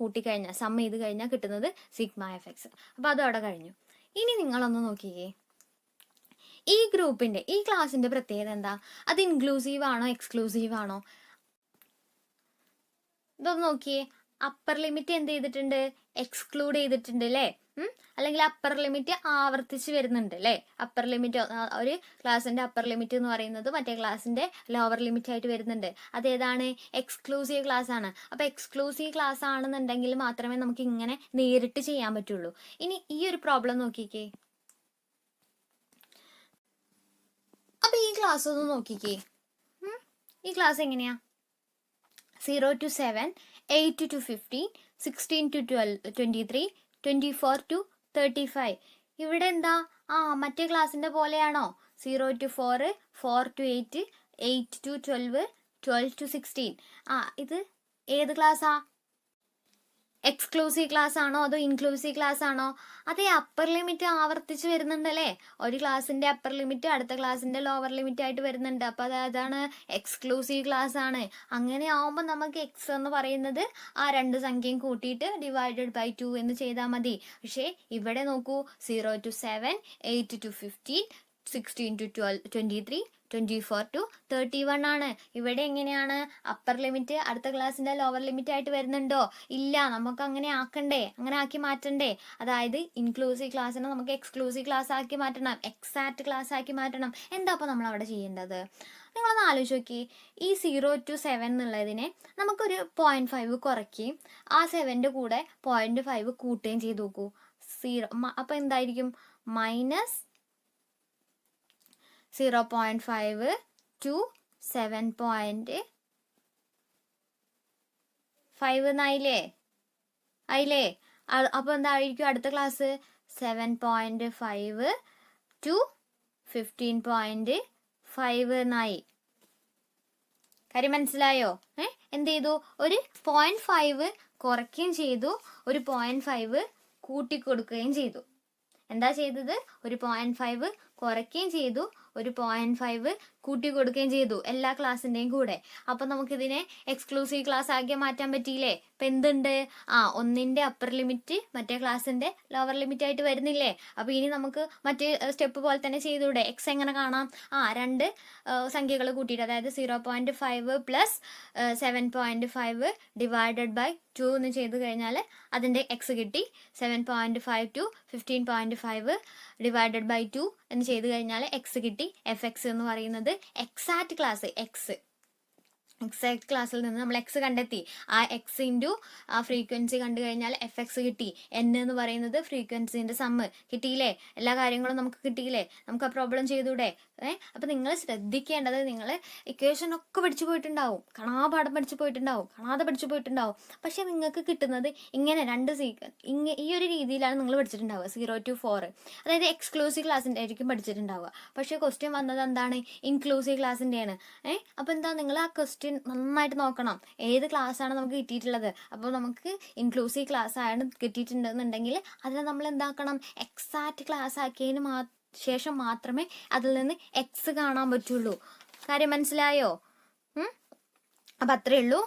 കൂട്ടിക്കഴിഞ്ഞാൽ സം ചെയ്ത് കഴിഞ്ഞാൽ കിട്ടുന്നത് സിഗ്മ എഫ്. അപ്പോൾ അത് അവിടെ കഴിഞ്ഞു. ഇനി നിങ്ങളൊന്ന് നോക്കിയേ, ഈ ഗ്രൂപ്പിന്റെ ഈ ക്ലാസിന്റെ പ്രത്യേകത എന്താ? അത് ഇൻക്ലൂസീവ് ആണോ എക്സ്ക്ലൂസീവ് ആണോ? ഇതൊന്ന് നോക്കിയേ. അപ്പർ ലിമിറ്റ് എന്ത് ചെയ്തിട്ടുണ്ട്? എക്സ്ക്ലൂഡ് ചെയ്തിട്ടുണ്ട് അല്ലേ? അല്ലെങ്കിൽ അപ്പർ ലിമിറ്റ് ആവർത്തിച്ച് വരുന്നുണ്ട് അല്ലേ? അപ്പർ ലിമിറ്റ് ഒരു ക്ലാസിന്റെ അപ്പർ ലിമിറ്റ് എന്ന് പറയുന്നത് മറ്റേ ക്ലാസിന്റെ ലോവർ ലിമിറ്റ് ആയിട്ട് വരുന്നുണ്ട്. അതേതാണ്? എക്സ്ക്ലൂസീവ് ക്ലാസ് ആണ്. അപ്പോൾ എക്സ്ക്ലൂസീവ് ക്ലാസ് ആണെന്നുണ്ടെങ്കിൽ മാത്രമേ നമുക്ക് ഇങ്ങനെ നേരിട്ട് ചെയ്യാൻ പറ്റുള്ളൂ. ഇനി ഈ ഒരു പ്രോബ്ലം നോക്കിക്കേ. അപ്പൊ ഈ ക്ലാസ് ഒന്ന് നോക്കിക്കേ. ഈ ക്ലാസ് എങ്ങനെയാ? 0 to 7, 8 to 15, 16 to 23, 24 to 35. ഇവിടെ എന്താ? മറ്റേ ക്ലാസിന്റെ പോലെയാണോ? 0 to 4, 4 to 8, 8 to 12, 12 to 16. ഇത് ഏത് ക്ലാസ്സാ? എക്സ്ക്ലൂസീവ് ക്ലാസ് ആണോ അതോ ഇൻക്ലൂസീവ് ക്ലാസ് ആണോ? അതേ, അപ്പർ ലിമിറ്റ് ആവർത്തിച്ച് വരുന്നുണ്ടല്ലേ. ഒരു ക്ലാസിന്റെ അപ്പർ ലിമിറ്റ് അടുത്ത ക്ലാസിന്റെ ലോവർ ലിമിറ്റ് ആയിട്ട് വരുന്നുണ്ട്. അപ്പോൾ അതാണ് എക്സ്ക്ലൂസീവ് ക്ലാസ് ആണ്. അങ്ങനെ ആവുമ്പോൾ നമുക്ക് എക്സ് എന്ന് പറയുന്നത് ആ രണ്ട് സംഖ്യയും കൂട്ടിയിട്ട് ഡിവൈഡഡ്/2 എന്ന് ചെയ്താൽ മതി. പക്ഷേ ഇവിടെ നോക്കൂ, 0 to 7, 8 to 15, 16 to 23, 24 to 31 ആണ്. ഇവിടെ എങ്ങനെയാണ്? അപ്പർ ലിമിറ്റ് അടുത്ത ക്ലാസിന്റെ ലോവർ ലിമിറ്റ് ആയിട്ട് വരുന്നുണ്ടോ? ഇല്ല. നമുക്ക് അങ്ങനെ ആക്കണ്ടേ? അങ്ങനെ ആക്കി മാറ്റണ്ടേ? അതായത് ഇൻക്ലൂസീവ് ക്ലാസ്സിനെ നമുക്ക് എക്സ്ക്ലൂസീവ് ക്ലാസ് ആക്കി മാറ്റണം, എക്സാക്ട് ക്ലാസ് ആക്കി മാറ്റണം. എന്താ അപ്പോൾ നമ്മൾ അവിടെ ചെയ്യേണ്ടത്? നിങ്ങളൊന്ന് ആലോചിച്ച് നോക്കി. ഈ 0 to 7 എന്നുള്ളതിനെ നമുക്കൊരു 0.5 കുറയ്ക്കുകയും ആ 7ന്റെ കൂടെ 0.5 കൂട്ടുകയും ചെയ്ത് നോക്കൂ. 0 അപ്പോൾ എന്തായിരിക്കും? -0.5 to 7.5 എന്നായില്ലേ? അപ്പോൾ എന്തായിരിക്കും അടുത്ത ക്ലാസ്? 7.5 to 15.5 എന്നായി. കാര്യം മനസ്സിലായോ? എന്ത് ചെയ്തു? ഒരു 0.5 കുറയ്ക്കുകയും ചെയ്തു, ഒരു 0.5 കൂട്ടിക്കൊടുക്കുകയും ചെയ്തു. എന്താ ചെയ്തത്? ഒരു 0.5 കുറയ്ക്കുകയും ചെയ്തു, ഒരു 0.5 കൂട്ടി കൊടുക്കുകയും ചെയ്തു എല്ലാ ക്ലാസ്സിൻ്റെയും കൂടെ. അപ്പം നമുക്കിതിനെ എക്സ്ക്ലൂസീവ് ക്ലാസ് ആക്കി മാറ്റാൻ പറ്റിയില്ലേ? ഇപ്പം എന്തുണ്ട്? ഒന്നിൻ്റെ അപ്പർ ലിമിറ്റ് മറ്റേ ക്ലാസ്സിൻ്റെ ലോവർ ലിമിറ്റ് ആയിട്ട് വരുന്നില്ലേ? അപ്പോൾ ഇനി നമുക്ക് മറ്റേ സ്റ്റെപ്പ് പോലെ തന്നെ ചെയ്തൂടെ? എക്സ് എങ്ങനെ കാണാം? രണ്ട് സംഖ്യകൾ കൂട്ടിയിട്ട്, അതായത് 0.5 പ്ലസ് 7.5 ഡിവൈഡഡ് ബൈ 2 എന്ന് ചെയ്ത് കഴിഞ്ഞാൽ അതിൻ്റെ എക്സ് കിട്ടി. 7.5 to 15.5 ഡിവൈഡഡ് ബൈ 2 എന്ന് ചെയ്ത് കഴിഞ്ഞാൽ എക്സ് കിട്ടി. എഫ് എക്സ് എന്ന് പറയുന്നത് എക്സാക്ട് ക്ലാസ് എക്സാക്ട് ക്ലാസ്സിൽ നിന്ന് നമ്മൾ എക്സ് കണ്ടെത്തി. ആ എക്സ് ഇൻറ്റു ആ ഫ്രീക്വൻസി കണ്ടു കഴിഞ്ഞാൽ എഫ് എക്സ് കിട്ടി. എൻ എന്ന് പറയുന്നത് ഫ്രീക്വൻസിൻ്റെ സമ്മ്. കിട്ടിയില്ലേ? എല്ലാ കാര്യങ്ങളും നമുക്ക് കിട്ടിയില്ലേ? നമുക്ക് ആ പ്രോബ്ലം ചെയ്തൂടെ? അപ്പം നിങ്ങൾ ശ്രദ്ധിക്കേണ്ടത്, നിങ്ങൾ ഇക്വേഷൻ ഒക്കെ പഠിച്ചു പോയിട്ടുണ്ടാവും, കാണാതെ പഠിച്ചു പോയിട്ടുണ്ടാവും. പക്ഷെ നിങ്ങൾക്ക് കിട്ടുന്നത് ഇങ്ങനെ രണ്ട് ഈ ഒരു രീതിയിലാണ് നിങ്ങൾ പഠിച്ചിട്ടുണ്ടാവുക. 0 to 4, അതായത് എക്സ്ക്ലൂസീവ് ക്ലാസ്സിൻ്റെ ആയിരിക്കും പഠിച്ചിട്ടുണ്ടാവുക. പക്ഷേ ക്വസ്റ്റ്യൻ വന്നത് എന്താണ്? ഇൻക്ലൂസീവ് ക്ലാസ്സിൻ്റെയാണ്. അപ്പോൾ എന്താ, നിങ്ങൾ ആ ക്വസ്റ്റ്യൻ നന്നായിട്ട് നോക്കണം. ഏത് ക്ലാസ്സാണ് നമുക്ക് കിട്ടിയിട്ടുള്ളത്? അപ്പോൾ നമുക്ക് ഇൻക്ലൂസീവ് ക്ലാസ് ആണ് കിട്ടിയിട്ടുണ്ടെന്നുണ്ടെങ്കിൽ അതിനെ നമ്മൾ എന്താക്കണം? എക്സാക്ട് ക്ലാസ് ആക്കിയതിന് ശേഷം മാത്രമേ അതിൽ നിന്ന് എക്സ് കാണാൻ പറ്റുള്ളൂ. കാര്യം മനസ്സിലായോ? അപ്പം അത്രയേ ഉള്ളൂ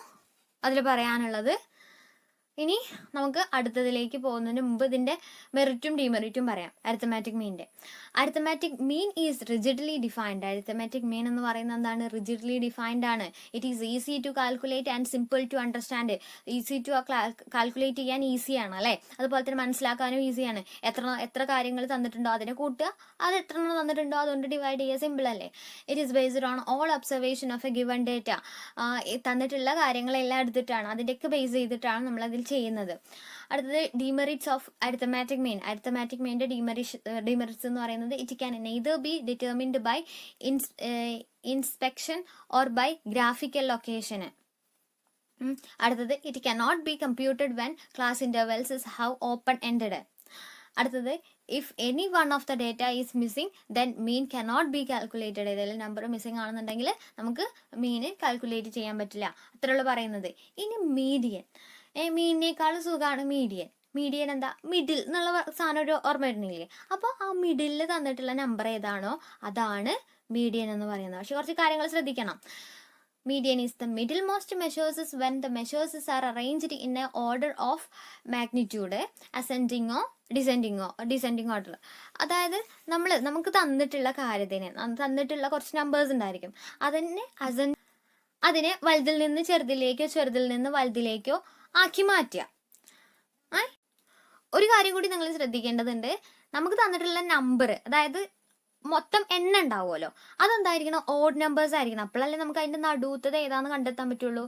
അതിൽ പറയാനുള്ളത്. ഇനി നമുക്ക് അടുത്തതിലേക്ക് പോകുന്നതിന് മുമ്പ് ഇതിൻ്റെ മെറിറ്റും ഡിമെറിറ്റും പറയാം. അരിത്തമാറ്റിക് മീനിൻ്റെ arithmetic mean is rigidly defined. Arithmetic mean എന്ന് പറയുന്നത് എന്താണ്? റിജിഡ്ലി ഡിഫൈൻഡ് ആണ്. It is easy to calculate and simple to understand. Easy to calculate ചെയ്യാൻ ഈസിയാണ് അല്ലേ? അതുപോലെ തന്നെ മനസ്സിലാക്കാനും ഈസിയാണ്. എത്ര കാര്യങ്ങൾ തന്നിട്ടുണ്ടോ അതിനെ കൂട്ടുക, അത് എത്ര എണ്ണം തന്നിട്ടുണ്ടോ അതുകൊണ്ട് ഡിവൈഡ് ചെയ്യുക, സിമ്പിൾ അല്ലേ? It is based on all observation of a given data. തന്നിട്ടുള്ള കാര്യങ്ങളെല്ലാം എടുത്തിട്ടാണ്, അതിൻ്റെയൊക്കെ ബേസ് ചെയ്തിട്ടാണ് നമ്മളതിൽ ചെയ്യുന്നത്. അടുത്തത് demerits of arithmetic mean. Arithmetic മീനിൻ്റെ ഡിമെറിറ്റ്സ് എന്ന് പറയുന്നത് it can neither be determined by inspection or by graphical location. അടുത്തത് it can not be computed when class intervals is how open ended. അടുത്തത് if any one of the data is missing then mean cannot be calculated. ഏതെങ്കിലും number missing ആണെന്നുണ്ടെങ്കിൽ നമുക്ക് മീന് calculate ചെയ്യാൻ പറ്റില്ല. അത്രയുള്ളൂ പറയുന്നത്. ഇനി മീഡിയൻ. മീനിനേക്കാളും സുഖമാണ് മീഡിയൻ എന്താ? മിഡിൽ എന്നുള്ള സാധനം ഒരു ഓർമ്മ വരുന്നില്ലേ? അപ്പോൾ ആ മിഡിലിൽ തന്നിട്ടുള്ള നമ്പർ ഏതാണോ അതാണ് മീഡിയൻ എന്ന് പറയുന്നത്. പക്ഷെ കുറച്ച് കാര്യങ്ങൾ ശ്രദ്ധിക്കണം. Median is the middlemost measures when the measures are arranged in an order of magnitude, ascending or descending order. അതായത് നമുക്ക് തന്നിട്ടുള്ള കാര്യത്തിന് തന്നിട്ടുള്ള കുറച്ച് നമ്പേഴ്സ് ഉണ്ടായിരിക്കും. അതിനെ വലുതിൽ നിന്ന് ചെറുതിലേക്കോ ചെറുതിൽ നിന്ന് വലുതിലേക്കോ ആക്കി മാറ്റുക. ഒരു കാര്യം കൂടി നിങ്ങൾ ശ്രദ്ധിക്കേണ്ടതുണ്ട്. നമുക്ക് തന്നിട്ടുള്ള നമ്പർ, അതായത് മൊത്തം എണ്ണം ഉണ്ടാവുമല്ലോ, അതെന്തായിരിക്കണം? ഓഡ് നമ്പേഴ്സ് ആയിരിക്കണം. അപ്പോഴല്ലേ നമുക്ക് അതിൻ്റെ നടുത്തത് ഏതാണെന്ന് കണ്ടെത്താൻ പറ്റുള്ളൂ.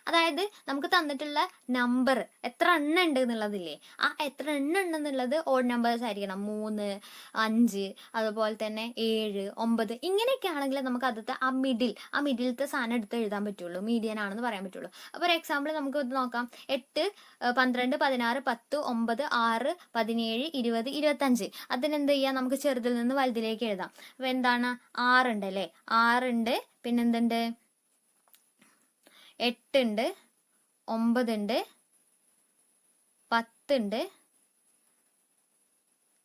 അതായത് നമുക്ക് തന്നിട്ടുള്ള നമ്പർ എത്ര എണ്ണം ഉണ്ട് എന്നുള്ളതില്ലേ, ആ എത്ര എണ്ണം ഉണ്ടെന്നുള്ളത് ഓഡ് നമ്പേഴ്സ് ആയിരിക്കണം. 3, 5, അതുപോലെ തന്നെ 7, 9 ഇങ്ങനെയൊക്കെ ആണെങ്കിൽ നമുക്ക് അതത്തെ ആ മിഡിലത്തെ സാധനം എടുത്ത് എഴുതാൻ പറ്റുള്ളൂ, മീഡിയൻ ആണെന്ന് പറയാൻ പറ്റുള്ളൂ. അപ്പോൾ ഒരു എക്സാമ്പിൾ നമുക്ക് ഇത് നോക്കാം. 8, 12, 16, 10, 9, 6, 17, 20, 25. അതിനെന്ത് ചെയ്യാം? നമുക്ക് ചെറുതിൽ നിന്ന് വലുതിലേക്ക് എഴുതാം. അപ്പൊ എന്താണ്? 6 ഉണ്ട് അല്ലേ? 6 ഉണ്ട്. പിന്നെന്തുണ്ട്? 8 ഉണ്ട്, 9 ഉണ്ട്, 10 ഉണ്ട്,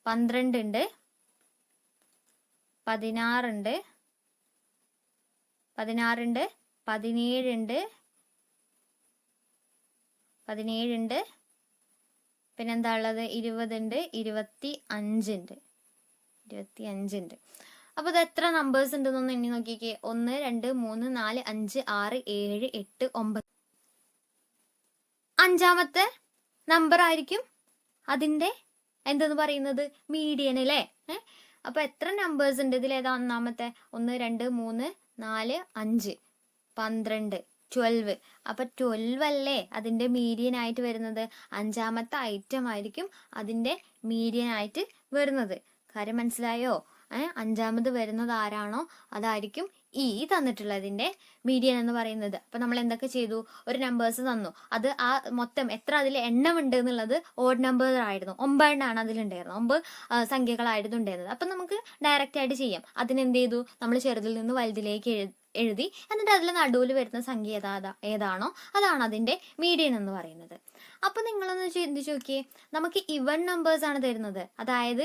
12 ഉണ്ട്, 16 ഉണ്ട്, 17 ഉണ്ട്, 17 ഉണ്ട്, പിന്നെന്താ ഉള്ളത്? 20 ഉണ്ട്, 25 ഉണ്ട്. അപ്പോൾ ഇത് എത്ര നമ്പേഴ്സ് ഉണ്ടെന്നൊന്ന് എണ്ണി നോക്കിക്കേ. 1, 2, 3, 4, 5, 6, 7, 8, 9. അഞ്ചാമത്തെ നമ്പർ ആയിരിക്കും അതിൻ്റെ എന്തെന്ന് പറയുന്നത്? മീഡിയൻ അല്ലേ? അപ്പോൾ എത്ര നമ്പേഴ്സ് ഉണ്ട് ഇതിൽ? ഏതാ ഒന്നാമത്തെ? 1, 2, 3, 4, 5, 12, 12. അപ്പം 12 അല്ലേ അതിൻ്റെ മീഡിയൻ ആയിട്ട് വരുന്നത്? അഞ്ചാമത്തെ ഐറ്റം ആയിരിക്കും അതിൻ്റെ മീഡിയൻ ആയിട്ട് വരുന്നത്. കാര്യം മനസ്സിലായോ? അഞ്ചാമത് വരുന്നത് ആരാണോ അതായിരിക്കും ഈ തന്നിട്ടുള്ളതിൻ്റെ മീഡിയൻ എന്ന് പറയുന്നത്. അപ്പം നമ്മൾ എന്തൊക്കെ ചെയ്തു? ഒരു നമ്പേഴ്സ് തന്നു, അത് ആ മൊത്തം എത്ര അതിൽ എണ്ണമുണ്ട് എന്നുള്ളത് ഓഡ് നമ്പേഴ്സ് ആയിരുന്നു. 9 എണ്ണമാണ് അതിലുണ്ടായിരുന്നത്, 9 സംഖ്യകളായിരുന്നു ഉണ്ടായിരുന്നത്. അപ്പം നമുക്ക് ഡയറക്റ്റ് ആയിട്ട് ചെയ്യാം. അതിനെന്ത് ചെയ്തു? നമ്മൾ ചെറുതിൽ നിന്ന് വലുതിലേക്ക് എഴുതി, എന്നിട്ട് അതിൽ നടുവിൽ വരുന്ന സംഖ്യ ഏതാണോ അതാണ് അതിൻ്റെ മീഡിയൻ എന്ന് പറയുന്നത്. അപ്പം നിങ്ങളൊന്ന് ചിന്തിച്ച് നോക്കിയേ, നമുക്ക് ഇവൺ നമ്പേഴ്സ് ആണ് തരുന്നത്. അതായത്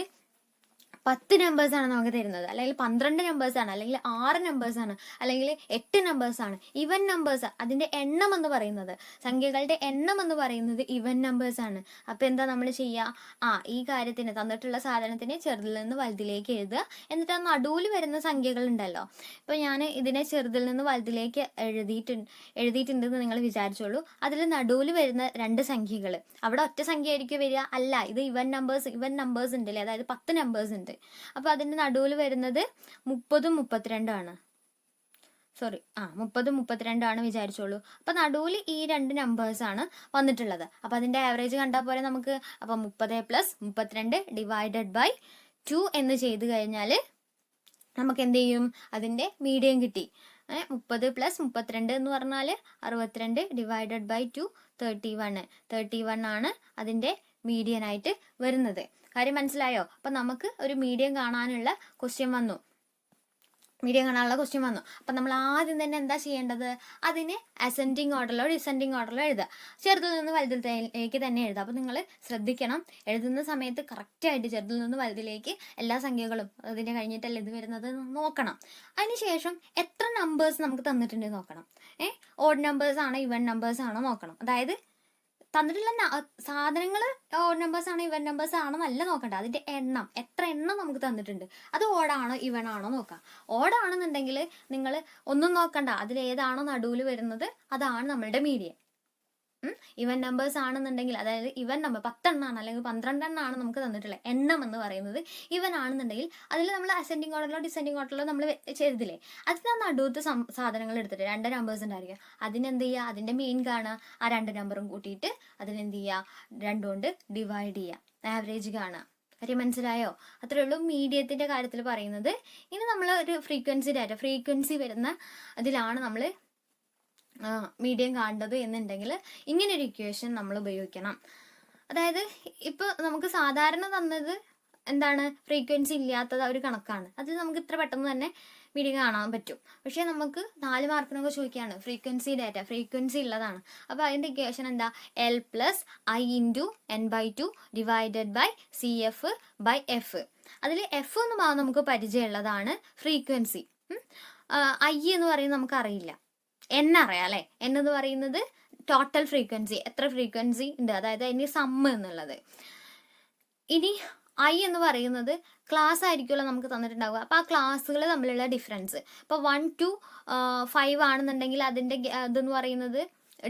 10 നമ്പേഴ്സാണ് നമുക്ക് തരുന്നത്, അല്ലെങ്കിൽ 12 നമ്പേഴ്സാണ്, അല്ലെങ്കിൽ 6 നമ്പേഴ്സാണ്, അല്ലെങ്കിൽ 8 നമ്പേഴ്സാണ്, ഇവൻ നമ്പേഴ്സ്, അതിൻ്റെ എണ്ണം എന്ന് പറയുന്നത്, സംഖ്യകളുടെ എണ്ണം എന്ന് പറയുന്നത് ഇവൻ നമ്പേഴ്സാണ്. അപ്പോൾ എന്താ നമ്മൾ ചെയ്യുക? ഈ കാര്യത്തിന് തന്നിട്ടുള്ള സാധനത്തിന് ചെറുതിൽ നിന്ന് വലുതിലേക്ക് എഴുതുക. എന്നിട്ട് ആ നടുവിൽ വരുന്ന സംഖ്യകൾ ഉണ്ടല്ലോ, ഇപ്പോൾ ഞാൻ ഇതിനെ ചെറുതിൽ നിന്ന് വലുതിലേക്ക് എഴുതിയിട്ടുണ്ടെന്ന് നിങ്ങൾ വിചാരിച്ചോളൂ. അതിൽ നടുവിൽ വരുന്ന 2 സംഖ്യകൾ, അവിടെ ഒറ്റ സംഖ്യ ആയിരിക്കും വരിക? അല്ല, ഇത് ഇവൻ നമ്പേഴ്സ് ഉണ്ടല്ലേ, അതായത് 10 നമ്പേഴ്സ് ഉണ്ട്. അപ്പോൾ അതിൻ്റെ നടുവിൽ വരുന്നത് 30 32 ആണ്. 30 32 വിചാരിച്ചോളൂ. അപ്പോൾ നടുവിൽ ഈ 2 നമ്പേഴ്സാണ് വന്നിട്ടുള്ളത്. അപ്പോൾ അതിൻ്റെ ആവറേജ് കണ്ടാൽ പോലെ നമുക്ക്, അപ്പോൾ 30 + 32 / 2 എന്ന് ചെയ്ത് കഴിഞ്ഞാൽ നമുക്ക് എന്ത് ചെയ്യും? അതിൻ്റെ മീഡിയം കിട്ടി. 30 + 32 എന്ന് പറഞ്ഞാൽ 62 / 2 31 ആണ് അതിൻ്റെ മീഡിയനായിട്ട് വരുന്നത്. കാര്യം മനസ്സിലായോ? അപ്പം നമുക്ക് ഒരു മീഡിയം കാണാനുള്ള ക്വസ്റ്റ്യൻ വന്നു. അപ്പം നമ്മൾ ആദ്യം തന്നെ എന്താ ചെയ്യേണ്ടത്? അതിന് അസെൻഡിങ് ഓർഡറിലോ ഡിസെൻഡിങ് ഓർഡറിലോ എഴുതുക. ചെറുതിൽ നിന്ന് വലുതിലേക്ക് തന്നെ എഴുതുക. അപ്പം നിങ്ങൾ ശ്രദ്ധിക്കണം, എഴുതുന്ന സമയത്ത് കറക്റ്റായിട്ട് ചെറുതിൽ നിന്ന് വലുതിലേക്ക് എല്ലാ സംഖ്യകളും അതിൻ്റെ കഴിഞ്ഞിട്ടല്ലേ ഇത് വരുന്നത് നോക്കണം. അതിനുശേഷം എത്ര നമ്പേഴ്സ് നമുക്ക് തന്നിട്ടുണ്ട് നോക്കണം. ഓഡ് നമ്പേഴ്സ് ആണോ ഇവൻ നമ്പേഴ്സ് ആണോ നോക്കണം. അതായത് തന്നിട്ടുള്ള സാധനങ്ങൾ ഓഡ് നമ്പേഴ്സ് ആണോ ഇവൻ നമ്പേഴ്സ് ആണോ നല്ല നോക്കണ്ട, അതിൻ്റെ എണ്ണം, എത്ര എണ്ണം നമുക്ക് തന്നിട്ടുണ്ട്, അത് ഓടാണോ ഇവൻ ആണോ നോക്കാം. ഓടാണെന്നുണ്ടെങ്കിൽ നിങ്ങൾ ഒന്നും നോക്കണ്ട, അതിലേതാണോ നടുവിൽ വരുന്നത് അതാണ് നമ്മളുടെ മീഡിയം. ഇവൻ നമ്പേഴ്സ് ആണെന്നുണ്ടെങ്കിൽ, അതായത് ഇവൻ നമ്പർ 10 എണ്ണമാണ് അല്ലെങ്കിൽ 12 എണ്ണമാണ് നമുക്ക് തന്നിട്ടുള്ള എണ്ണം എന്ന് പറയുന്നത്, ഇവൻ ആണെന്നുണ്ടെങ്കിൽ അതിൽ നമ്മൾ അസെൻഡിങ് ഓർഡറിലോ ഡിസെൻഡിങ് ഓർഡറിലോ നമ്മൾ ചെയ്തില്ലേ, അതിന് ആ നടുവത്തെ സാധനങ്ങൾ എടുത്തിട്ട് 2 നമ്പേഴ്സ് ഉണ്ടായിരിക്കും, അതിനെന്ത് ചെയ്യുക? അതിൻ്റെ മീൻ കാണുക, ആ 2 നമ്പറും കൂട്ടിയിട്ട് അതിനെന്ത് ചെയ്യുക? 2 കൊണ്ട് ഡിവൈഡ് ചെയ്യുക, ആവറേജ് കാണുക. കാര്യം മനസ്സിലായോ? അത്രേ ഉള്ളൂ മീഡിയത്തിൻ്റെ കാര്യത്തിൽ പറയുന്നത്. ഇനി നമ്മൾ ഒരു ഫ്രീക്വൻസി വരുന്ന അതിലാണ് നമ്മൾ മീഡിയം കാണേണ്ടത് എന്നുണ്ടെങ്കിൽ ഇങ്ങനൊരു ഇക്വേഷൻ നമ്മൾ ഉപയോഗിക്കണം. അതായത് ഇപ്പോൾ നമുക്ക് സാധാരണ തന്നത് എന്താണ്? ഫ്രീക്വൻസി ഇല്ലാത്തത് ഒരു കണക്കാണ്. അത് നമുക്ക് ഇത്ര പെട്ടെന്ന് തന്നെ മീഡിയം കാണാൻ പറ്റും. പക്ഷേ നമുക്ക് 4 മാർക്കിനൊക്കെ ചോദിക്കുകയാണ് ഫ്രീക്വൻസി ഉള്ളതാണ്. അപ്പോൾ അതിൻ്റെ ഇക്വേഷൻ എന്താ? L + I × n/2 / CF/F. അതിൽ F എന്ന് ഭാഗം നമുക്ക് പരിചയമുള്ളതാണ് ഫ്രീക്വൻസി. I എന്ന് പറയുന്നത് നമുക്കറിയില്ല, N അറിയാം അല്ലേ? N എന്ന് പറയുന്നത് ടോട്ടൽ ഫ്രീക്വൻസി, എത്ര ഫ്രീക്വൻസി ഉണ്ട്, അതായത് അതിന് സമ്മ് എന്നുള്ളത്. ഇനി I എന്ന് പറയുന്നത് ക്ലാസ് ആയിരിക്കുമല്ലോ നമുക്ക് തന്നിട്ടുണ്ടാവുക. അപ്പോൾ ആ ക്ലാസ്സുകൾ തമ്മിലുള്ള ഡിഫറൻസ്, ഇപ്പോൾ 1 to 5 ആണെന്നുണ്ടെങ്കിൽ അതിൻ്റെ ഇതെന്ന് പറയുന്നത്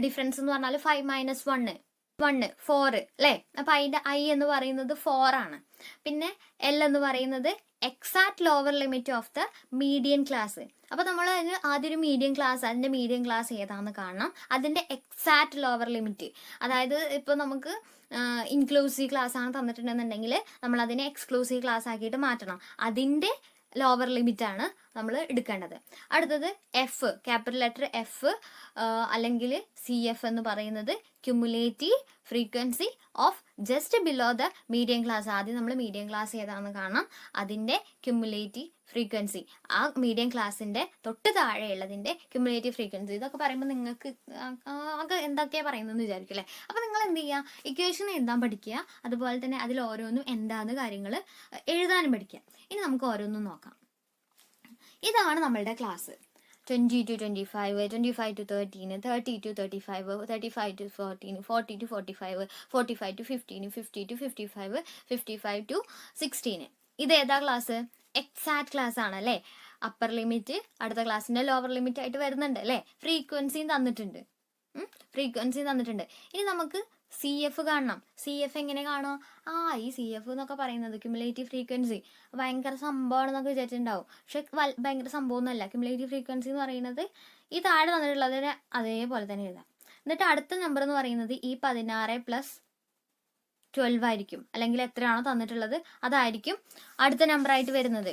ഡിഫറൻസ് എന്ന് പറഞ്ഞാൽ 5 - 1 4 അല്ലേ? അപ്പോൾ അതിൻ്റെ I എന്ന് പറയുന്നത് 4 ആണ്. പിന്നെ L എന്ന് പറയുന്നത് exact lower limit of the median class. അപ്പോൾ നമ്മൾ അതിന് ആദ്യം ഒരു അതിൻ്റെ മീഡിയം ക്ലാസ് ഏതാണെന്ന് കാണണം. അതിൻ്റെ എക്സാക്ട് ലോവർ ലിമിറ്റ്, അതായത് ഇപ്പോൾ നമുക്ക് ഇൻക്ലൂസീവ് ക്ലാസ് ആണ് തന്നിട്ടുണ്ടെന്നുണ്ടെങ്കിൽ നമ്മൾ അതിനെ എക്സ്ക്ലൂസീവ് ക്ലാസ് ആക്കിയിട്ട് മാറ്റണം. അതിൻ്റെ ലോവർ ലിമിറ്റാണ് നമ്മൾ എടുക്കേണ്ടത്. അടുത്തത് F, ക്യാപിറ്റൽ ലെറ്റർ F അല്ലെങ്കിൽ CF എന്ന് പറയുന്നത് cumulative frequency of just below the medium class. ആദ്യം നമ്മൾ മീഡിയം ക്ലാസ് ഏതാണെന്ന് കാണാം, അതിൻ്റെ ക്യുമുലേറ്റീവ് ഫ്രീക്വൻസി, ആ മീഡിയം ക്ലാസ്സിൻ്റെ തൊട്ട് താഴെയുള്ളതിൻ്റെ ക്യുമുലേറ്റീവ് ഫ്രീക്വൻസി. ഇതൊക്കെ പറയുമ്പോൾ നിങ്ങൾക്ക് എന്തൊക്കെയാണ് പറയുന്നതെന്ന് വിചാരിക്കും അല്ലേ? അപ്പോൾ നിങ്ങൾ എന്ത് ചെയ്യുക? ഇക്വേഷൻ എഴുതാൻ പഠിക്കുക, അതുപോലെ തന്നെ അതിൽ ഓരോന്നും എന്താണെന്ന് കാര്യങ്ങൾ എഴുതാനും പഠിക്കുക. ഇനി നമുക്ക് ഓരോന്നും നോക്കാം. ഇതാണ് നമ്മളുടെ class. 20 to 25, 25 to 13, 30 to 35, 35 to 14, 40 to 45, 45 to 15, 50 to 55, 55 to 16. ഇത് ഏതാ ക്ലാസ്? എക്സാക്ട് ക്ലാസ് ആണല്ലേ. അപ്പർ ലിമിറ്റ് അടുത്ത ക്ലാസ്സിൻ്റെ ലോവർ ലിമിറ്റ് ആയിട്ട് വരുന്നുണ്ട് അല്ലേ? ഫ്രീക്വൻസിയും തന്നിട്ടുണ്ട്. ഇനി നമുക്ക് CF കാണണം. CF എങ്ങനെ കാണുമോ? ഈ CF എന്നൊക്കെ പറയുന്നത് ക്യുമുലേറ്റീവ് ഫ്രീക്വൻസി ഭയങ്കര സംഭവമാണെന്നൊക്കെ വിചാരിച്ചിട്ടുണ്ടാവും. പക്ഷെ ഭയങ്കര സംഭവമൊന്നുമല്ല. ക്യുമുലേറ്റീവ് ഫ്രീക്വൻസി എന്ന് പറയുന്നത് ഈ താഴെ തന്നിട്ടുള്ളതിന് അതേപോലെ തന്നെ എഴുതാം. എന്നിട്ട് അടുത്ത നമ്പർ എന്ന് പറയുന്നത് ഈ 16 + 12 ആയിരിക്കും, അല്ലെങ്കിൽ എത്രയാണോ തന്നിട്ടുള്ളത് അതായിരിക്കും അടുത്ത നമ്പറായിട്ട് വരുന്നത്.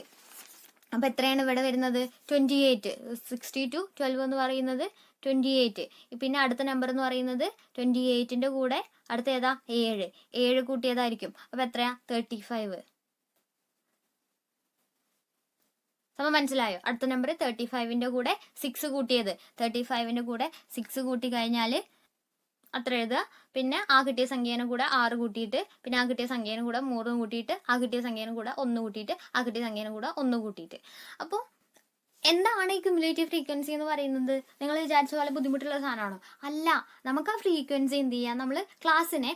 അപ്പോൾ എത്രയാണ് ഇവിടെ വരുന്നത്? 28. 60 to 12 എന്ന് പറയുന്നത് 28. പിന്നെ അടുത്ത നമ്പർ എന്ന് പറയുന്നത് 28ൻ്റെ കൂടെ അടുത്ത ഏതാ? 7 കൂട്ടിയതായിരിക്കും. അപ്പോൾ എത്രയാ? 35. സമയം മനസ്സിലായോ? അടുത്ത നമ്പർ 35ൻ്റെ കൂടെ 6 കൂട്ടിയത്. 35ൻ്റെ കൂടെ 6 കൂട്ടി കഴിഞ്ഞാൽ അത്ര എഴുതുക. പിന്നെ ആ കിട്ടിയ സംഖ്യേനെ കൂടെ 6 കൂട്ടിയിട്ട് പിന്നെ ആ കിട്ടിയ സംഖ്യേനെ കൂടെ 3 കൂട്ടിയിട്ട് ആ കിട്ടിയ സംഖ്യേനെ കൂടെ 1 കൂട്ടിയിട്ട് ആ കിട്ടിയ സംഖ്യേനെ കൂടെ 1 കൂട്ടിയിട്ട്. അപ്പോൾ എന്താണ് ഈ ക്യുമുലേറ്റീവ് ഫ്രീക്വൻസി എന്ന് പറയുന്നത്? നിങ്ങൾ വിചാരിച്ച പോലെ ബുദ്ധിമുട്ടുള്ള സാധനമാണോ? അല്ല. നമുക്ക് ആ ഫ്രീക്വൻസി എന്ത് ചെയ്യാം? നമ്മൾ ക്ലാസ്സിനെ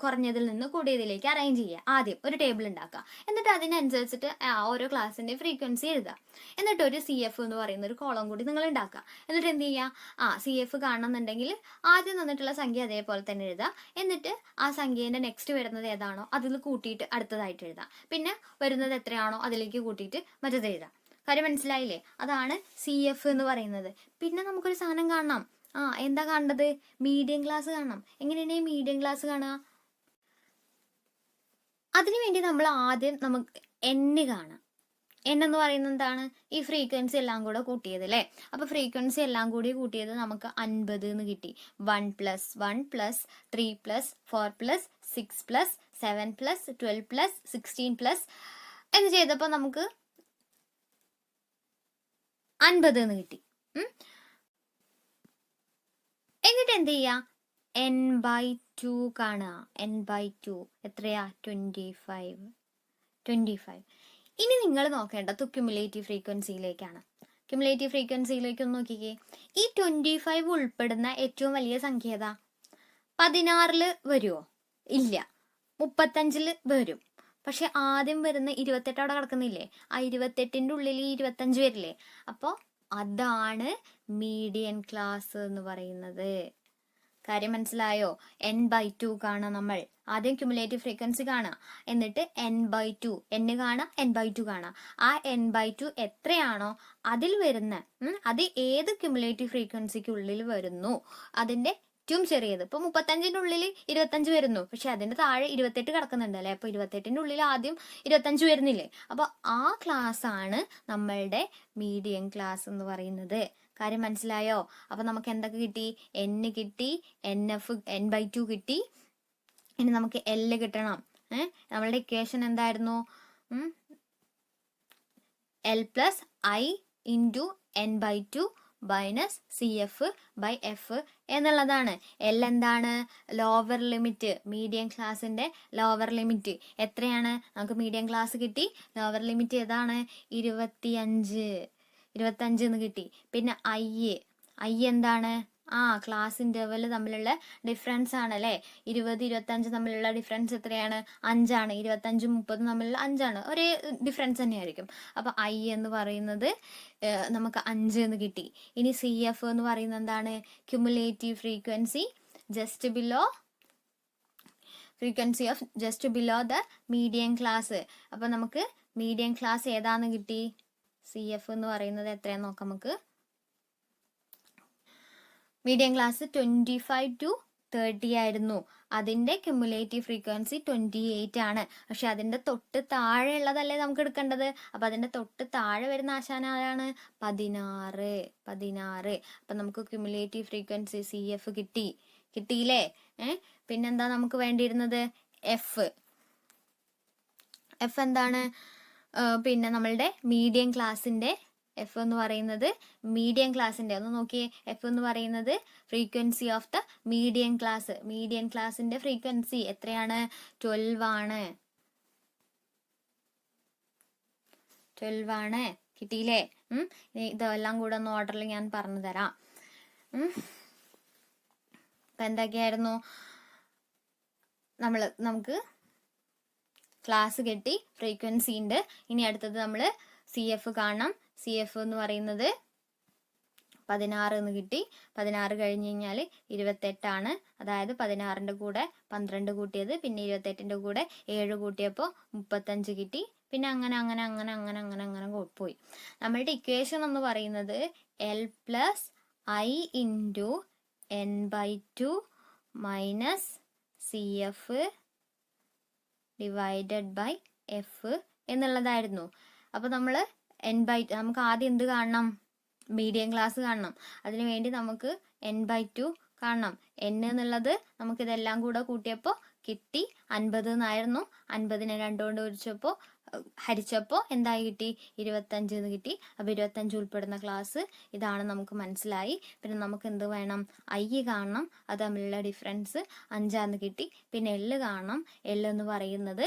കുറഞ്ഞതിൽ നിന്ന് കൂടിയതിലേക്ക് അറേഞ്ച് ചെയ്യുക. ആദ്യം ഒരു ടേബിൾ ഉണ്ടാക്കുക. എന്നിട്ട് അതിനനുസരിച്ചിട്ട് ഓരോ ക്ലാസ്സിൻ്റെ ഫ്രീക്വൻസി എഴുതുക. എന്നിട്ട് ഒരു CF എന്ന് പറയുന്ന ഒരു കോളം കൂടി നിങ്ങൾ ഉണ്ടാക്കുക. എന്നിട്ട് എന്ത് ചെയ്യുക? CF കാണണമെന്നുണ്ടെങ്കിൽ ആദ്യം തന്നിട്ടുള്ള സംഖ്യ അതേപോലെ തന്നെ എഴുതുക. എന്നിട്ട് ആ സംഖ്യേൻ്റെ നെക്സ്റ്റ് വരുന്നത് ഏതാണോ അതിൽ കൂട്ടിയിട്ട് അടുത്തതായിട്ട് എഴുതുക. പിന്നെ വരുന്നത് എത്രയാണോ അതിലേക്ക് കൂട്ടിയിട്ട് മറ്റേത് എഴുതുക. കാര്യം മനസ്സിലായില്ലേ? അതാണ് CF എന്ന് പറയുന്നത്. പിന്നെ നമുക്കൊരു സാധനം കാണണം. എന്താ കാണേണ്ടത്? മീഡിയം ക്ലാസ് കാണണം. എങ്ങനെയാണ് ഈ മീഡിയം ക്ലാസ് കാണുക? അതിനുവേണ്ടി നമ്മൾ ആദ്യം നമുക്ക് N കാണാം. N എന്ന് പറയുന്നത് എന്താണ്? ഈ ഫ്രീക്വൻസി എല്ലാം കൂടെ കൂട്ടിയത് അല്ലേ? അപ്പോൾ ഫ്രീക്വൻസി എല്ലാം കൂടി കൂട്ടിയത് നമുക്ക് 50 എന്ന് കിട്ടി. 1 + 1 + 3 + 4 + 6 + 7 + 12 + 16 എന്ന് ചെയ്തപ്പോൾ നമുക്ക് 50 എന്ന് കിട്ടി. എന്നിട്ട് എന്ത് ചെയ്യുക? N/2 കാണുക. N/2 എത്രയാ? 25. ഇനി നിങ്ങൾ നോക്കേണ്ടത് ക്യുമുലേറ്റീവ് ഫ്രീക്വൻസിയിലേക്കാണ്. ക്യുമുലേറ്റീവ് ഫ്രീക്വൻസിയിലേക്ക് ഒന്ന് നോക്കിക്കേ. ഈ 25 ഉൾപ്പെടുന്ന ഏറ്റവും വലിയ സംഖ്യ ഏതാ? 16 വരുമോ? ഇല്ല. 35 വരും. പക്ഷെ ആദ്യം വരുന്ന 28 അവിടെ കിടക്കുന്നില്ലേ? ആ 28ൻ്റെ ഉള്ളിൽ 25 വരില്ലേ? അപ്പോൾ അതാണ് മീഡിയൻ ക്ലാസ് എന്ന് പറയുന്നത്. കാര്യം മനസ്സിലായോ? N/2 കാണാം. നമ്മൾ ആദ്യം ക്യുമുലേറ്റീവ് ഫ്രീക്വൻസി കാണാം. എന്നിട്ട് N/2 N കാണാം, N/2 കാണാം. ആ N/2 എത്രയാണോ അതിൽ വരുന്ന അത് ഏത് ക്യുമുലേറ്റീവ് ഫ്രീക്വൻസിക്കുള്ളിൽ വരുന്നു അതിൻ്റെ ഏറ്റവും ചെറിയത്. ഇപ്പോൾ 35ൻ്റെ ഉള്ളിൽ 25 വരുന്നു. പക്ഷെ അതിൻ്റെ താഴെ 28 കിടക്കുന്നുണ്ട് അല്ലേ? അപ്പോൾ 28ൻ്റെ ഉള്ളിൽ ആദ്യം 25 വരുന്നില്ലേ? അപ്പോൾ ആ ക്ലാസ് ആണ് നമ്മളുടെ മീഡിയം ക്ലാസ് എന്ന് പറയുന്നത്. കാര്യം മനസ്സിലായോ? അപ്പോൾ നമുക്ക് എന്തൊക്കെ കിട്ടി? N കിട്ടി, N/2 കിട്ടി. ഇനി നമുക്ക് L കിട്ടണം. നമ്മളുടെ ഇക്വേഷൻ എന്തായിരുന്നു? L + I × N/2 - CF/F എന്നുള്ളതാണ്. L എന്താണ്? Lower limit. മീഡിയം ക്ലാസിൻ്റെ ലോവർ ലിമിറ്റ് എത്രയാണ്? നമുക്ക് മീഡിയം ക്ലാസ് കിട്ടി. ലോവർ ലിമിറ്റ് ഏതാണ്? 25 എന്ന് കിട്ടി. പിന്നെ I എന്താണ്? ക്ലാസ് ഇൻ്റർവെൽ തമ്മിലുള്ള ഡിഫറൻസ് ആണല്ലേ? 20, 25 തമ്മിലുള്ള ഡിഫറൻസ് എത്രയാണ്? 5 ആണ്. 25, 30 തമ്മിലുള്ള 5 ആണ്. ഒരേ ഡിഫറൻസ് തന്നെയായിരിക്കും. അപ്പോൾ I എന്ന് പറയുന്നത് നമുക്ക് 5 എന്ന് കിട്ടി. ഇനി CF എന്ന് പറയുന്നത് എന്താണ്? Cumulative frequency just below the medium class. അപ്പോൾ നമുക്ക് മീഡിയം ക്ലാസ് ഏതാന്ന് കിട്ടി? CF എന്ന് പറയുന്നത് എത്രയാന്ന് നോക്കാം നമുക്ക്. മീഡിയം ക്ലാസ് 25 to 30 ആയിരുന്നു. അതിൻ്റെ ക്യുമുലേറ്റീവ് ഫ്രീക്വൻസി 28 ആണ്. പക്ഷെ അതിൻ്റെ തൊട്ട് താഴെ ഉള്ളതല്ലേ നമുക്ക് എടുക്കേണ്ടത്? അപ്പോൾ അതിൻ്റെ തൊട്ട് താഴെ വരുന്ന ആശാന ആരാണ്? 16. അപ്പം നമുക്ക് ക്യുമുലേറ്റീവ് ഫ്രീക്വൻസി CF കിട്ടിയില്ലേ? പിന്നെന്താ നമുക്ക് വേണ്ടിയിരുന്നത്? F എന്താണ്? പിന്നെ നമ്മളുടെ മീഡിയം ക്ലാസിൻ്റെ F എന്ന് പറയുന്നത് മീഡിയം ക്ലാസിൻ്റെ ഒന്ന് നോക്കിയേ. F എന്ന് പറയുന്നത് frequency of the medium class. Medium ക്ലാസിൻ്റെ ഫ്രീക്വൻസി എത്രയാണ്? 12 ആണ്. കിട്ടിയില്ലേ? ഇതെല്ലാം കൂടെ ഒന്ന് ഓർഡറിൽ ഞാൻ പറഞ്ഞു തരാം. അപ്പം എന്തൊക്കെയായിരുന്നു? നമുക്ക് ക്ലാസ് കിട്ടി, ഫ്രീക്വൻസി ഉണ്ട്. ഇനി അടുത്തത് നമ്മൾ CF കാണണം. CF എന്ന് പറയുന്നത് 16 എന്ന് കിട്ടി. 16 കഴിഞ്ഞ് കഴിഞ്ഞാൽ 28 ആണ്. അതായത് 16ൻ്റെ കൂടെ 12 കൂട്ടിയത്, പിന്നെ 28ൻ്റെ കൂടെ 7 കൂട്ടിയപ്പോൾ 35 കിട്ടി. പിന്നെ അങ്ങനെ പോയി. നമ്മളുടെ ഇക്വേഷൻ എന്ന് പറയുന്നത് L + I × N/2 - CF / F എന്നുള്ളതായിരുന്നു. അപ്പോൾ നമ്മൾ നമുക്ക് ആദ്യം എന്ത് കാണണം? മീഡിയം ക്ലാസ് കാണണം. അതിനു വേണ്ടി നമുക്ക് N/2 കാണണം. N എന്നുള്ളത് നമുക്കിതെല്ലാം കൂടെ കൂട്ടിയപ്പോൾ കിട്ടി 50 എന്നായിരുന്നു. 50നെ 2 കൊണ്ട് ഹരിച്ചപ്പോൾ ഹരിച്ചപ്പോൾ എന്തായി കിട്ടി? 25 എന്ന് കിട്ടി. അപ്പോൾ 25 ഉൾപ്പെടുന്ന ക്ലാസ് ഇതാണ് നമുക്ക് മനസ്സിലായി. പിന്നെ നമുക്ക് എന്ത് വേണം? ഐ കാണണം, അത് തമ്മിലുള്ള ഡിഫറൻസ് 5 കിട്ടി. പിന്നെ എല്ല് കാണണം. എല്ല് എന്ന് പറയുന്നത്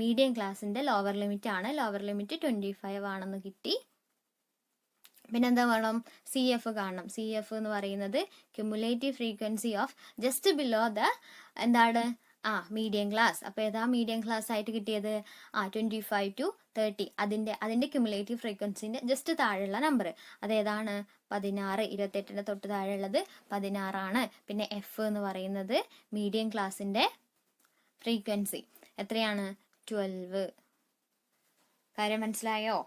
മീഡിയം ക്ലാസ്സിൻ്റെ ലോവർ ലിമിറ്റ് ആണ്. ലോവർ ലിമിറ്റ് 25 ആണെന്ന് കിട്ടി. പിന്നെന്താ വേണം? സി എഫ് കാണണം. സി എഫ് എന്ന് പറയുന്നത് cumulative frequency of just below the എന്താണ് മീഡിയം ക്ലാസ്. അപ്പോൾ ഏതാ മീഡിയം ക്ലാസ് ആയിട്ട് കിട്ടിയത്? 25 to 30. അതിൻ്റെ ക്യുമുലേറ്റീവ് ഫ്രീക്വൻസിൻ്റെ ജസ്റ്റ് താഴെയുള്ള നമ്പർ അതേതാണ്? 16. 28ൻ്റെ തൊട്ട് താഴെയുള്ളത് 16 ആണ്. പിന്നെ എഫ് എന്ന് പറയുന്നത് മീഡിയം ക്ലാസ്സിൻ്റെ ഫ്രീക്വൻസി എത്രയാണ്? 12. കാര്യം മനസ്സിലായോ?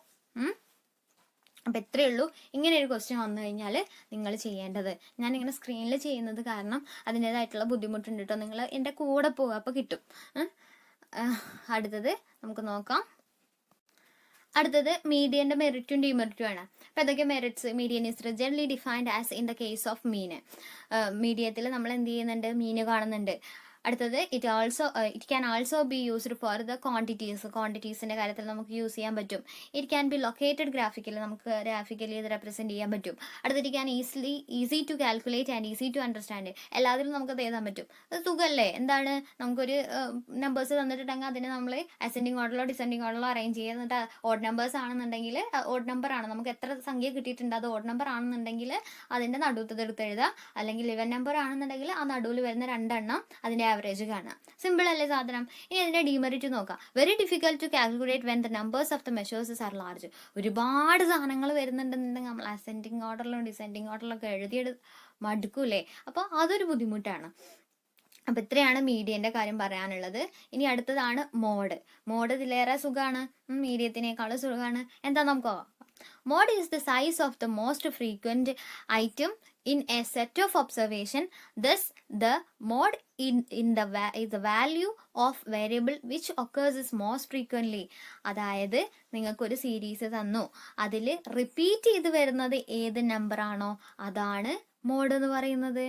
അപ്പം എത്രയേ ഉള്ളൂ. ഇങ്ങനെ ഒരു ക്വസ്റ്റ്യൻ വന്നു കഴിഞ്ഞാൽ നിങ്ങൾ ചെയ്യേണ്ടത്. ഞാനിങ്ങനെ സ്ക്രീനിൽ ചെയ്യുന്നത് കാരണം അതിൻ്റേതായിട്ടുള്ള ബുദ്ധിമുട്ടുണ്ട് കേട്ടോ. നിങ്ങൾ എൻ്റെ കൂടെ പോകുക, അപ്പോൾ കിട്ടും. അടുത്തത് നമുക്ക് നോക്കാം. അടുത്തത് മീഡിയൻ്റെ മെറിറ്റും ഡിമെറിറ്റും ആണ്. അപ്പോൾ അതൊക്കെ merits. Median is generally defined as in the case of mean. മീഡിയത്തിൽ നമ്മൾ എന്ത് ചെയ്യുന്നുണ്ട്? മീന് കാണുന്നുണ്ട്. അടുത്തത് it can also be used for the ക്വാണ്ടിറ്റീസിൻ്റെ കാര്യത്തിൽ നമുക്ക് യൂസ് ചെയ്യാൻ പറ്റും. It can be located graphically, നമുക്ക് ഗ്രാഫിക്കലി ഇത് റെപ്രസെൻറ്റ് ചെയ്യാൻ പറ്റും. അടുത്തത് it can easy to calculate and easy to understand. എല്ലാത്തിലും നമുക്കത് എഴുതാൻ പറ്റും. അത് സുഖമല്ലേ? എന്താണ്, നമുക്കൊരു നമ്പേഴ്സ് തന്നിട്ടുണ്ടെങ്കിൽ അതിനെ നമ്മൾ അസെൻഡിങ് ഓർഡറിലോ ഡിസെൻഡിങ് ഓർഡറിലോ അറേഞ്ച് ചെയ്യുക. എന്നിട്ട് ഓഡ് നമ്പേഴ്സ് ആണെന്നുണ്ടെങ്കിൽ ഓഡ് നമ്പർ ആണ്, നമുക്ക് എത്ര സംഖ്യ കിട്ടിയിട്ടുണ്ട് അത് ഓഡ് നമ്പർ ആണെന്നുണ്ടെങ്കിൽ അതിൻ്റെ നടുവത്തത് എടുത്ത് എഴുതുക. അല്ലെങ്കിൽ ഇവൻ നമ്പർ ആണെന്നുണ്ടെങ്കിൽ ആ നടുവിൽ വരുന്ന 2 എണ്ണം അതിൻ്റെ ആവറേജ് കാണാം. സിമ്പിൾ അല്ലേ സാധനം? ഇനി അതിൻ്റെ ഡിമെറിറ്റ് നോക്കാം. Very difficult to calculate when the numbers of the measures are large. ഒരുപാട് സാധനങ്ങൾ വരുന്നുണ്ടെന്നുണ്ടെങ്കിൽ നമ്മൾ അസെൻഡിങ് ഓർഡറിലും ഡിസെൻഡിങ് ഓർഡറിലൊക്കെ എഴുതിയെടു മടുക്കൂലേ? അപ്പോൾ അതൊരു ബുദ്ധിമുട്ടാണ്. അപ്പോൾ ഇത്രയാണ് മീഡിയൻ്റെ കാര്യം പറയാനുള്ളത്. ഇനി അടുത്തതാണ് മോഡ്. മോഡ് ഇതിലേറെ സുഖമാണ്, മീഡിയത്തിനേക്കാളും സുഖമാണ്. എന്താ നമുക്ക് mode is the size of the most frequent item in a set of observation. Thus the mode is the value of variable which occurs is most frequently. അതായത് നിങ്ങൾക്കൊരു സീരീസ് തന്നു, അതിൽ റിപ്പീറ്റ് ചെയ്ത് വരുന്നത് ഏത് നമ്പറാണോ അതാണ് മോഡ് എന്ന് പറയുന്നത്.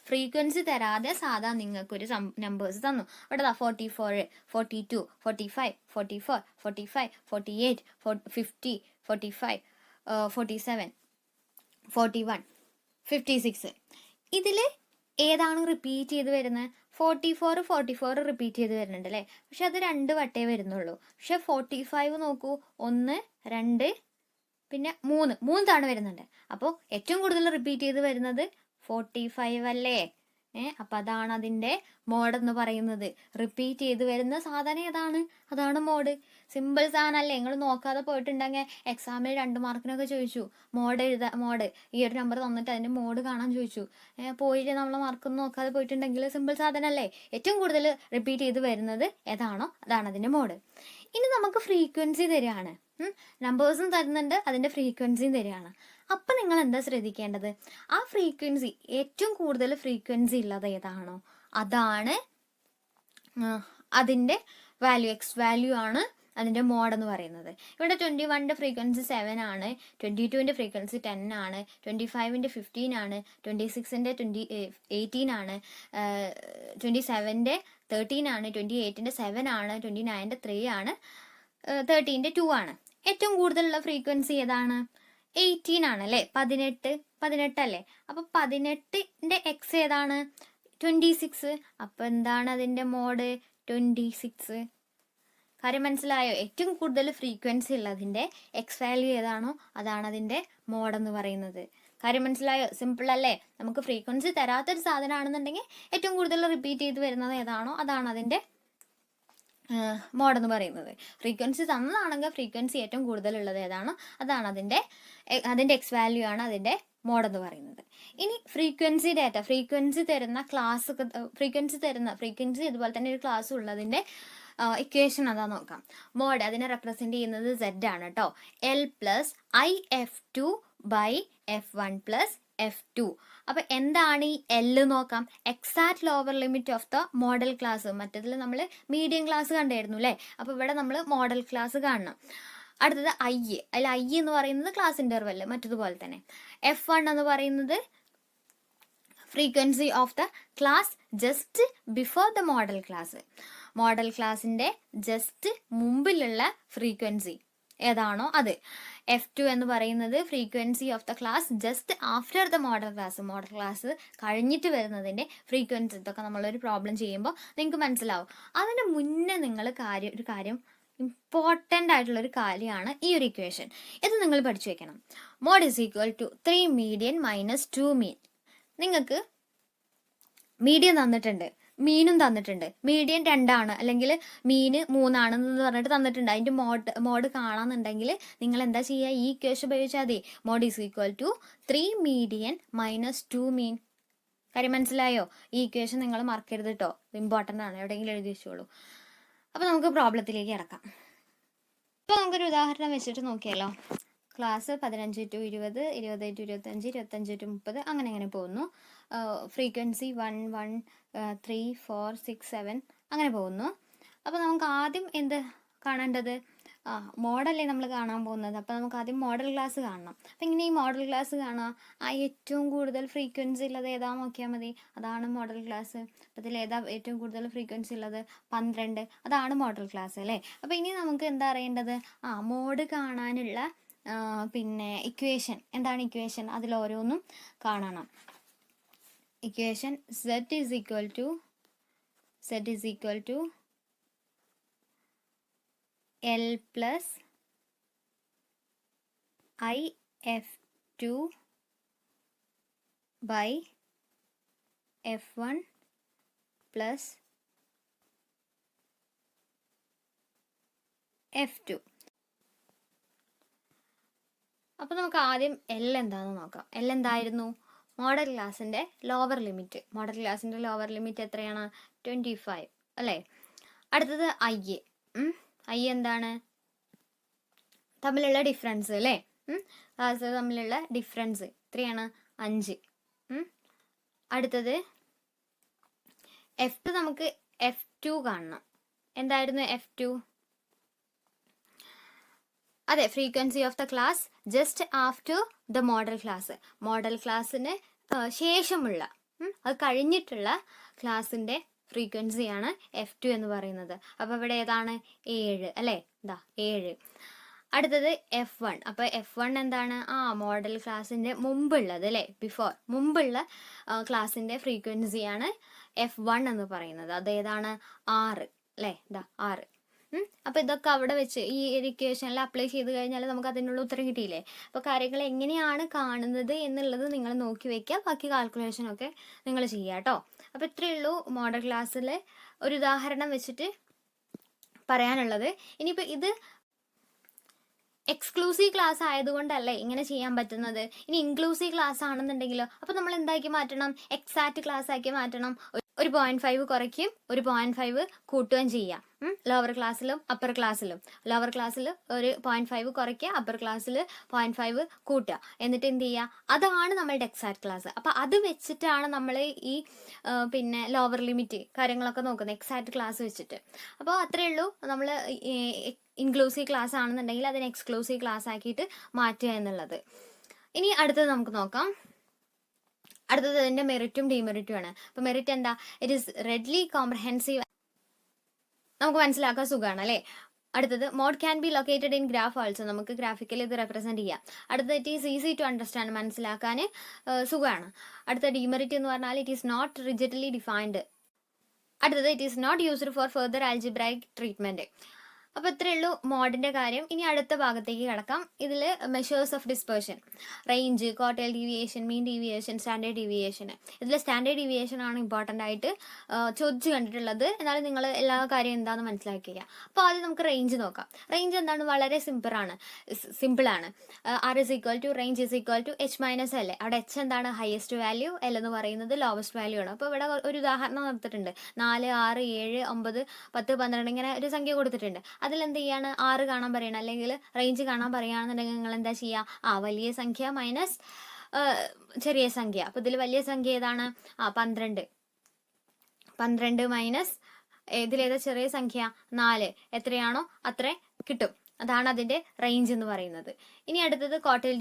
ഫ്രീക്വൻസി തരാതെ സാധാ നിങ്ങൾക്കൊരു നമ്പേഴ്സ് തന്നു. ഇവിടെ 44, 42, 45, 44, 45, 48, 50, 45, 47, 41, 56. ഇതിൽ ഏതാണ് റിപ്പീറ്റ് ചെയ്ത് വരുന്നത്? 44 റിപ്പീറ്റ് ചെയ്ത് വരുന്നുണ്ട് അല്ലേ? പക്ഷെ അത് 2 വട്ടേ വരുന്നുള്ളൂ. പക്ഷെ 45 നോക്കൂ, 1, 2, പിന്നെ 3 തവണ വരുന്നുണ്ട്. അപ്പോൾ ഏറ്റവും കൂടുതൽ റിപ്പീറ്റ് ചെയ്ത് വരുന്നത് 45 അല്ലേ? അപ്പം അതാണ് അതിൻ്റെ മോഡ് എന്ന് പറയുന്നത്. റിപ്പീറ്റ് ചെയ്ത് വരുന്ന സാധനം ഏതാണ്? അതാണ് മോഡ്. സിമ്പിൾ സാധനമല്ലേ? നിങ്ങൾ നോക്കാതെ പോയിട്ടുണ്ടെങ്കിൽ എക്സാമിൽ 2 മാർക്കിനൊക്കെ ചോദിച്ചു മോഡ് ഈ ഒരു നമ്പർ തന്നിട്ട് അതിൻ്റെ മോഡ് കാണാൻ ചോദിച്ചു. പോയിട്ട് നമ്മൾ മാർക്കൊന്നും നോക്കാതെ പോയിട്ടുണ്ടെങ്കിൽ സിമ്പിൾ സാധനമല്ലേ? ഏറ്റവും കൂടുതൽ റിപ്പീറ്റ് ചെയ്ത് വരുന്നത് ഏതാണോ അതാണ് അതിൻ്റെ മോഡ്. ഇനി നമുക്ക് ഫ്രീക്വൻസി തരികയാണ്, നമ്പേഴ്സും തരുന്നുണ്ട്, അതിൻ്റെ ഫ്രീക്വൻസിയും തരികയാണ്. അപ്പം നിങ്ങൾ എന്താ ശ്രദ്ധിക്കേണ്ടത്? ആ ഫ്രീക്വൻസി ഏറ്റവും കൂടുതൽ ഫ്രീക്വൻസി ഉള്ളത് ഏതാണോ അതാണ് അതിൻ്റെ വാല്യൂ, എക്സ് വാല്യൂ ആണ് അതിൻ്റെ മോഡ് എന്ന് പറയുന്നത്. ഇവിടെ 21ൻ്റെ ഫ്രീക്വൻസി 7 ആണ്, 22ൻ്റെ ഫ്രീക്വൻസി 10 ആണ്, 25ൻ്റെ 15 ആണ്, 26ൻ്റെ 18 ആണ്, 27ൻ്റെ 13 ആണ്, 28ൻ്റെ 7 ആണ്, 29ൻ്റെ 3 ആണ്, 13ൻ്റെ 2 ആണ്. ഏറ്റവും കൂടുതലുള്ള ഫ്രീക്വൻസി ഏതാണ്? 18 ആണ് അല്ലേ? 18 അല്ലേ? അപ്പോൾ 18ൻ്റെ എക്സ് ഏതാണ്? 26. അപ്പോൾ എന്താണ് അതിൻ്റെ മോഡ്? 26. കാര്യം മനസ്സിലായോ? ഏറ്റവും കൂടുതൽ ഫ്രീക്വൻസി ഉള്ളതിൻ്റെ എക്സ് വാല്യൂ ഏതാണോ അതാണ് അതിൻ്റെ മോഡ് എന്ന് പറയുന്നത്. കാര്യം മനസ്സിലായോ? സിമ്പിൾ അല്ലേ? നമുക്ക് ഫ്രീക്വൻസി തരാത്തൊരു സാധനമാണെന്നുണ്ടെങ്കിൽ ഏറ്റവും കൂടുതൽ റിപ്പീറ്റ് ചെയ്ത് വരുന്നത് ഏതാണോ അതാണ് അതിൻ്റെ മോഡ് എന്ന് പറയുന്നത്. ഫ്രീക്വൻസി തന്നതാണെങ്കിൽ ഫ്രീക്വൻസി ഏറ്റവും കൂടുതലുള്ളത് ഏതാണോ അതാണ് അതിൻ്റെ എക്സ് വാല്യൂ ആണ് അതിൻ്റെ മോഡ് എന്ന് പറയുന്നത്. ഇനി ഫ്രീക്വൻസി ഡാറ്റ, ഫ്രീക്വൻസി ഇതുപോലെ തന്നെ ഒരു ക്ലാസ് ഉള്ളതിൻ്റെ ഇക്വേഷൻ അതാ നോക്കാം. മോഡ് അതിനെ റെപ്രസെൻറ്റ് ചെയ്യുന്നത് Z ആണ് കേട്ടോ. L+IF2/F1+F2. അപ്പോൾ എന്താണ് ഈ L നോക്കാം? Exact lower limit of the model class. മറ്റതിൽ നമ്മൾ മീഡിയം ക്ലാസ് കണ്ടായിരുന്നു അല്ലേ? അപ്പോൾ ഇവിടെ നമ്മൾ മോഡൽ ക്ലാസ് കാണണം. അടുത്തത് അതിൽ I എന്ന് പറയുന്നത് ക്ലാസ് ഇൻ്റർവെൽ, മറ്റതുപോലെ തന്നെ. F1 എന്ന് പറയുന്നത് frequency of the class just before the model class. Model ക്ലാസ്സിൻ്റെ ജസ്റ്റ് മുമ്പിലുള്ള ഫ്രീക്വൻസി ഏതാണോ അത്. F2 എന്ന് പറയുന്നത് frequency of the class just after the model class. Model class കഴിഞ്ഞിട്ട് വരുന്നതിൻ്റെ ഫ്രീക്വൻസി. ഇതൊക്കെ നമ്മളൊരു പ്രോബ്ലം ചെയ്യുമ്പോൾ നിങ്ങൾക്ക് മനസ്സിലാവും. അതിന് മുന്നേ നിങ്ങൾ ഒരു കാര്യം ഇമ്പോർട്ടൻ്റ് ആയിട്ടുള്ളൊരു കാര്യമാണ് ഈ ഒരു ഇക്വേഷൻ. ഇത് നിങ്ങൾ പഠിച്ചു വെക്കണം. Mode is equal to 3 median minus 2 mean. നിങ്ങൾക്ക് മീഡിയൻ തന്നിട്ടുണ്ട്, മീനും തന്നിട്ടുണ്ട്. മീഡിയൻ 2 അല്ലെങ്കിൽ മീന് 3 എന്ന് പറഞ്ഞിട്ട് തന്നിട്ടുണ്ട്. അതിൻ്റെ മോഡ് കാണാമെന്നുണ്ടെങ്കിൽ നിങ്ങൾ എന്താ ചെയ്യുക, ഈ ഇക്വേഷൻ ഉപയോഗിച്ചാൽ മതി. Mode is equal to 3 median minus 2 mean. കാര്യം മനസ്സിലായോ? ഈ ഇക്വേഷൻ നിങ്ങൾ മറക്കരുത് കേട്ടോ, ഇമ്പോർട്ടൻ്റ് ആണ്. എവിടെയെങ്കിലും എഴുതി വെച്ചോളൂ. അപ്പോൾ നമുക്ക് പ്രോബ്ലത്തിലേക്ക് കിടക്കാം. ഇപ്പോൾ നമുക്കൊരു ഉദാഹരണം വെച്ചിട്ട് നോക്കിയാലോ. ക്ലാസ് 15 to 20, 20 to 25, 25 to 30 അങ്ങനെ പോകുന്നു. ഫ്രീക്വൻസി 1, 1, 3, 4, 6, 7 അങ്ങനെ പോകുന്നു. അപ്പോൾ നമുക്ക് ആദ്യം എന്ത് കാണേണ്ടത്? മോഡല്ലേ നമ്മൾ കാണാൻ പോകുന്നത്. അപ്പോൾ നമുക്ക് ആദ്യം മോഡൽ ക്ലാസ് കാണണം. അപ്പോൾ ഇങ്ങനെ ഈ മോഡൽ ക്ലാസ് കാണുക, ഏറ്റവും കൂടുതൽ ഫ്രീക്വൻസി ഉള്ളത് ഏതാ നോക്കിയാൽ മതി, അതാണ് മോഡൽ ക്ലാസ്. അപ്പോൾ ഇതിൽ ഏതാ ഏറ്റവും കൂടുതൽ ഫ്രീക്വൻസി ഉള്ളത്? 12. അതാണ് മോഡൽ ക്ലാസ് അല്ലേ. അപ്പോൾ ഇനി നമുക്ക് എന്താ അറിയേണ്ടത്? മോഡ് കാണാനുള്ള പിന്നെ ഇക്വേഷൻ. എന്താണ് ഇക്വേഷൻ? അതിലോരോന്നും കാണണം. Equation z is equal to L plus IF2 by F1 plus F2. അപ്പോൾ നമുക്ക് ആദ്യം L എന്താണെന്ന് നോക്കാം. L എന്തായിരുന്നു? മോഡൽ ക്ലാസിൻ്റെ ലോവർ ലിമിറ്റ്. മോഡൽ ക്ലാസിൻ്റെ ലോവർ ലിമിറ്റ് എത്രയാണ്? 25 അല്ലേ. അടുത്തത് I എന്താണ്? തമ്മിലുള്ള ഡിഫറൻസ് അല്ലേ. ക്ലാസ് തമ്മിലുള്ള ഡിഫറൻസ് എത്രയാണ്? 5. അടുത്തത് F2. നമുക്ക് F2 കാണണം. എന്തായിരുന്നു F2? അതെ, frequency of the class just after the model class. Model ക്ലാസ്സിന് ശേഷമുള്ള, അത് കഴിഞ്ഞിട്ടുള്ള ക്ലാസ്സിൻ്റെ ഫ്രീക്വൻസിയാണ് F2 എന്ന് പറയുന്നത്. അപ്പോൾ ഇവിടെ ഏതാണ്? 7 അല്ലേ. 7. അടുത്തത് F1. അപ്പോൾ F1 എന്താണ്? മോഡൽ ക്ലാസ്സിൻ്റെ മുമ്പുള്ളത് അല്ലേ, മുമ്പുള്ള ക്ലാസ്സിൻ്റെ ഫ്രീക്വൻസിയാണ് F1 എന്ന് പറയുന്നത്. അതേതാണ്? 6 അല്ലേ. 6. അപ്പോൾ ഇതൊക്കെ അവിടെ വെച്ച് ഈ ഒരു ഇക്വേഷനിൽ അപ്ലൈ ചെയ്ത് കഴിഞ്ഞാൽ നമുക്ക് അതിനുള്ള ഉത്തരം കിട്ടിയില്ലേ. അപ്പോൾ കാര്യങ്ങൾ എങ്ങനെയാണ് കാണുന്നത് എന്നുള്ളത് നിങ്ങൾ നോക്കി വയ്ക്കുക. ബാക്കി കാൽക്കുലേഷനൊക്കെ നിങ്ങൾ ചെയ്യുക കേട്ടോ. അപ്പോൾ ഇത്രയേ ഉള്ളൂ മോഡൽ ക്ലാസ്സിൽ ഒരു ഉദാഹരണം വെച്ചിട്ട് പറയാനുള്ളത്. ഇനിയിപ്പോൾ ഇത് എക്സ്ക്ലൂസീവ് ക്ലാസ് ആയതുകൊണ്ടല്ലേ ഇങ്ങനെ ചെയ്യാൻ പറ്റുന്നത്. ഇനി ഇൻക്ലൂസീവ് ക്ലാസ് ആണെന്നുണ്ടെങ്കിലോ, അപ്പോൾ നമ്മൾ എന്താക്കി മാറ്റണം? എക്സാക്റ്റ് ക്ലാസ് ആക്കി മാറ്റണം. ഒരു 0.5 കുറയ്ക്കും, ഒരു 0.5 കൂട്ടുകയും ചെയ്യാം. ലോവർ ക്ലാസ്സിലും അപ്പർ ക്ലാസ്സിലും. ലോവർ ക്ലാസ്സിൽ ഒരു 0.5 കുറയ്ക്കുക, അപ്പർ ക്ലാസ്സിൽ 0.5 കൂട്ടുക. എന്നിട്ട് എന്ത് ചെയ്യുക? അതാണ് നമ്മളുടെ എക്സാക്റ്റ് ക്ലാസ്. അപ്പോൾ അത് വെച്ചിട്ടാണ് നമ്മൾ ഈ പിന്നെ ലോവർ ലിമിറ്റ് കാര്യങ്ങളൊക്കെ നോക്കുന്നത്, എക്സാക്റ്റ് ക്ലാസ് വെച്ചിട്ട്. അപ്പോൾ അത്രയേ ഉള്ളൂ. നമ്മൾ ഇൻക്ലൂസീവ് ക്ലാസ് ആണെന്നുണ്ടെങ്കിൽ അതിനെ എക്സ്ക്ലൂസീവ് ക്ലാസ് ആക്കിയിട്ട് മാറ്റുക എന്നുള്ളത്. ഇനി അടുത്തത് നമുക്ക് നോക്കാം. അടുത്തത് അതിൻ്റെ മെറിറ്റും ഡിമെറിറ്റും ആണ്. അപ്പോൾ മെറിറ്റ് എന്താ? It is readily comprehensive. നമുക്ക് മനസ്സിലാക്കാൻ സുഖമാണ് അല്ലേ. അടുത്തത് mode can be located in graph also. നമുക്ക് ഗ്രാഫിക്കലി ഇത് റെപ്രസെൻറ്റ് ചെയ്യാം. അടുത്തത് it is easy to understand. മനസ്സിലാക്കാൻ സുഖമാണ്. അടുത്ത ഡിമെറിറ്റ് എന്ന് പറഞ്ഞാൽ it is not rigidly defined. അടുത്തത് it is not used for further algebraic treatment. അപ്പോൾ ഇത്രയേ ഉള്ളൂ മോഡിൻ്റെ കാര്യം. ഇനി അടുത്ത ഭാഗത്തേക്ക് കിടക്കാം. ഇതിൽ measures of dispersion, range, quartile deviation, mean deviation, standard deviation. ഇതിൽ സ്റ്റാൻഡേർഡ് ഡീവിയേഷൻ ആണ് ഇമ്പോർട്ടൻ്റ് ആയിട്ട് ചോദിച്ച് കണ്ടിട്ടുള്ളത്. എന്നാലും നിങ്ങൾ എല്ലാ കാര്യം എന്താണെന്ന് മനസ്സിലാക്കുക. അപ്പോൾ ആദ്യം നമുക്ക് റേഞ്ച് നോക്കാം. റേഞ്ച് എന്താണ്? വളരെ സിമ്പിളാണ്. R is equal to range is equal to H minus L. അവിടെ H എന്താണ്? ഹയസ്റ്റ് വാല്യൂ, L എന്ന് പറയുന്നത് ലോവസ്റ്റ് വാല്യൂ ആണ്. അപ്പോൾ ഇവിടെ ഒരു ഉദാഹരണം നടത്തിയിട്ടുണ്ട്. 4, 6, 7, 9, 10, 12 ഇങ്ങനെ ഒരു സംഖ്യ കൊടുത്തിട്ടുണ്ട്. അതിലെന്ത് ചെയ്യാണ്? 6 കാണാൻ പറയണം, അല്ലെങ്കിൽ റേഞ്ച് കാണാൻ പറയുകയാണെന്നുണ്ടെങ്കിൽ നിങ്ങൾ എന്താ ചെയ്യുക? വലിയ സംഖ്യ മൈനസ് ചെറിയ സംഖ്യ. അപ്പോൾ ഇതിൽ വലിയ സംഖ്യ ഏതാണ്? 12. 12 മൈനസ് ഇതിലേതാ ചെറിയ സംഖ്യ? 4. എത്രയാണോ അത്ര കിട്ടും. അതാണ് അതിൻ്റെ റേഞ്ച് എന്ന് പറയുന്നത്. ഇനി അടുത്തത് ക്വാർട്ടർ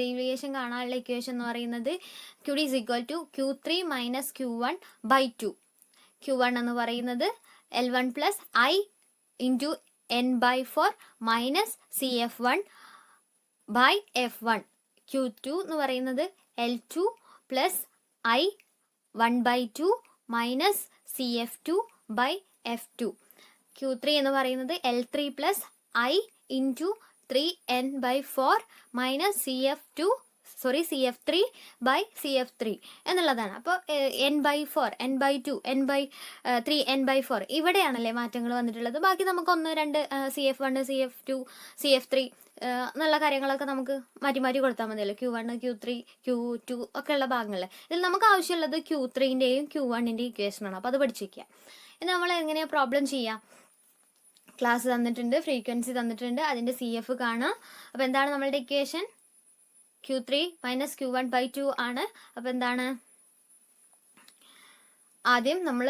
ഡീവിയേഷൻ കാണാനുള്ള ഇക്വേഷൻ എന്ന് പറയുന്നത് Q D is equal to Q3 minus Q1 by 2. Q1 എന്ന് പറയുന്നത് L1 plus I into N by 4 minus CF1 by F1. Q2 എന്ന് പറയുന്നത് L2 plus I 1 by 2 minus CF2 by F2. Q3 എന്ന് പറയുന്നത് L3 plus I into 3N by 4 minus CF3 by CF3 എന്നുള്ളതാണ്. അപ്പോൾ N by 4, N by 2, N by 3, N by 4 ഇവിടെയാണല്ലേ മാറ്റങ്ങൾ വന്നിട്ടുള്ളത്. ബാക്കി നമുക്ക് 1, 2 CF1, CF2, CF3 എന്നുള്ള കാര്യങ്ങളൊക്കെ നമുക്ക് മാറ്റി മാറ്റി കൊടുത്താൽ മതിയല്ലോ. Q1, Q3, Q2 ഒക്കെ ഉള്ള ഭാഗങ്ങളിൽ ഇതിൽ നമുക്ക് ആവശ്യമുള്ളത് Q3ൻ്റെയും Q1ൻ്റെയും ഇക്വേഷനാണ്. അപ്പോൾ അത് പഠിച്ചു വയ്ക്കുക. ഇനി നമ്മൾ എങ്ങനെയാണ് പ്രോബ്ലം ചെയ്യുക? ക്ലാസ് തന്നിട്ടുണ്ട്, ഫ്രീക്വൻസി തന്നിട്ടുണ്ട്, അതിൻ്റെ CF കാണാം. അപ്പോൾ എന്താണ് നമ്മളുടെ equation? Q3 minus Q1 by 2 ആണ്. അപ്പോൾ എന്താണ്, ആദ്യം നമ്മൾ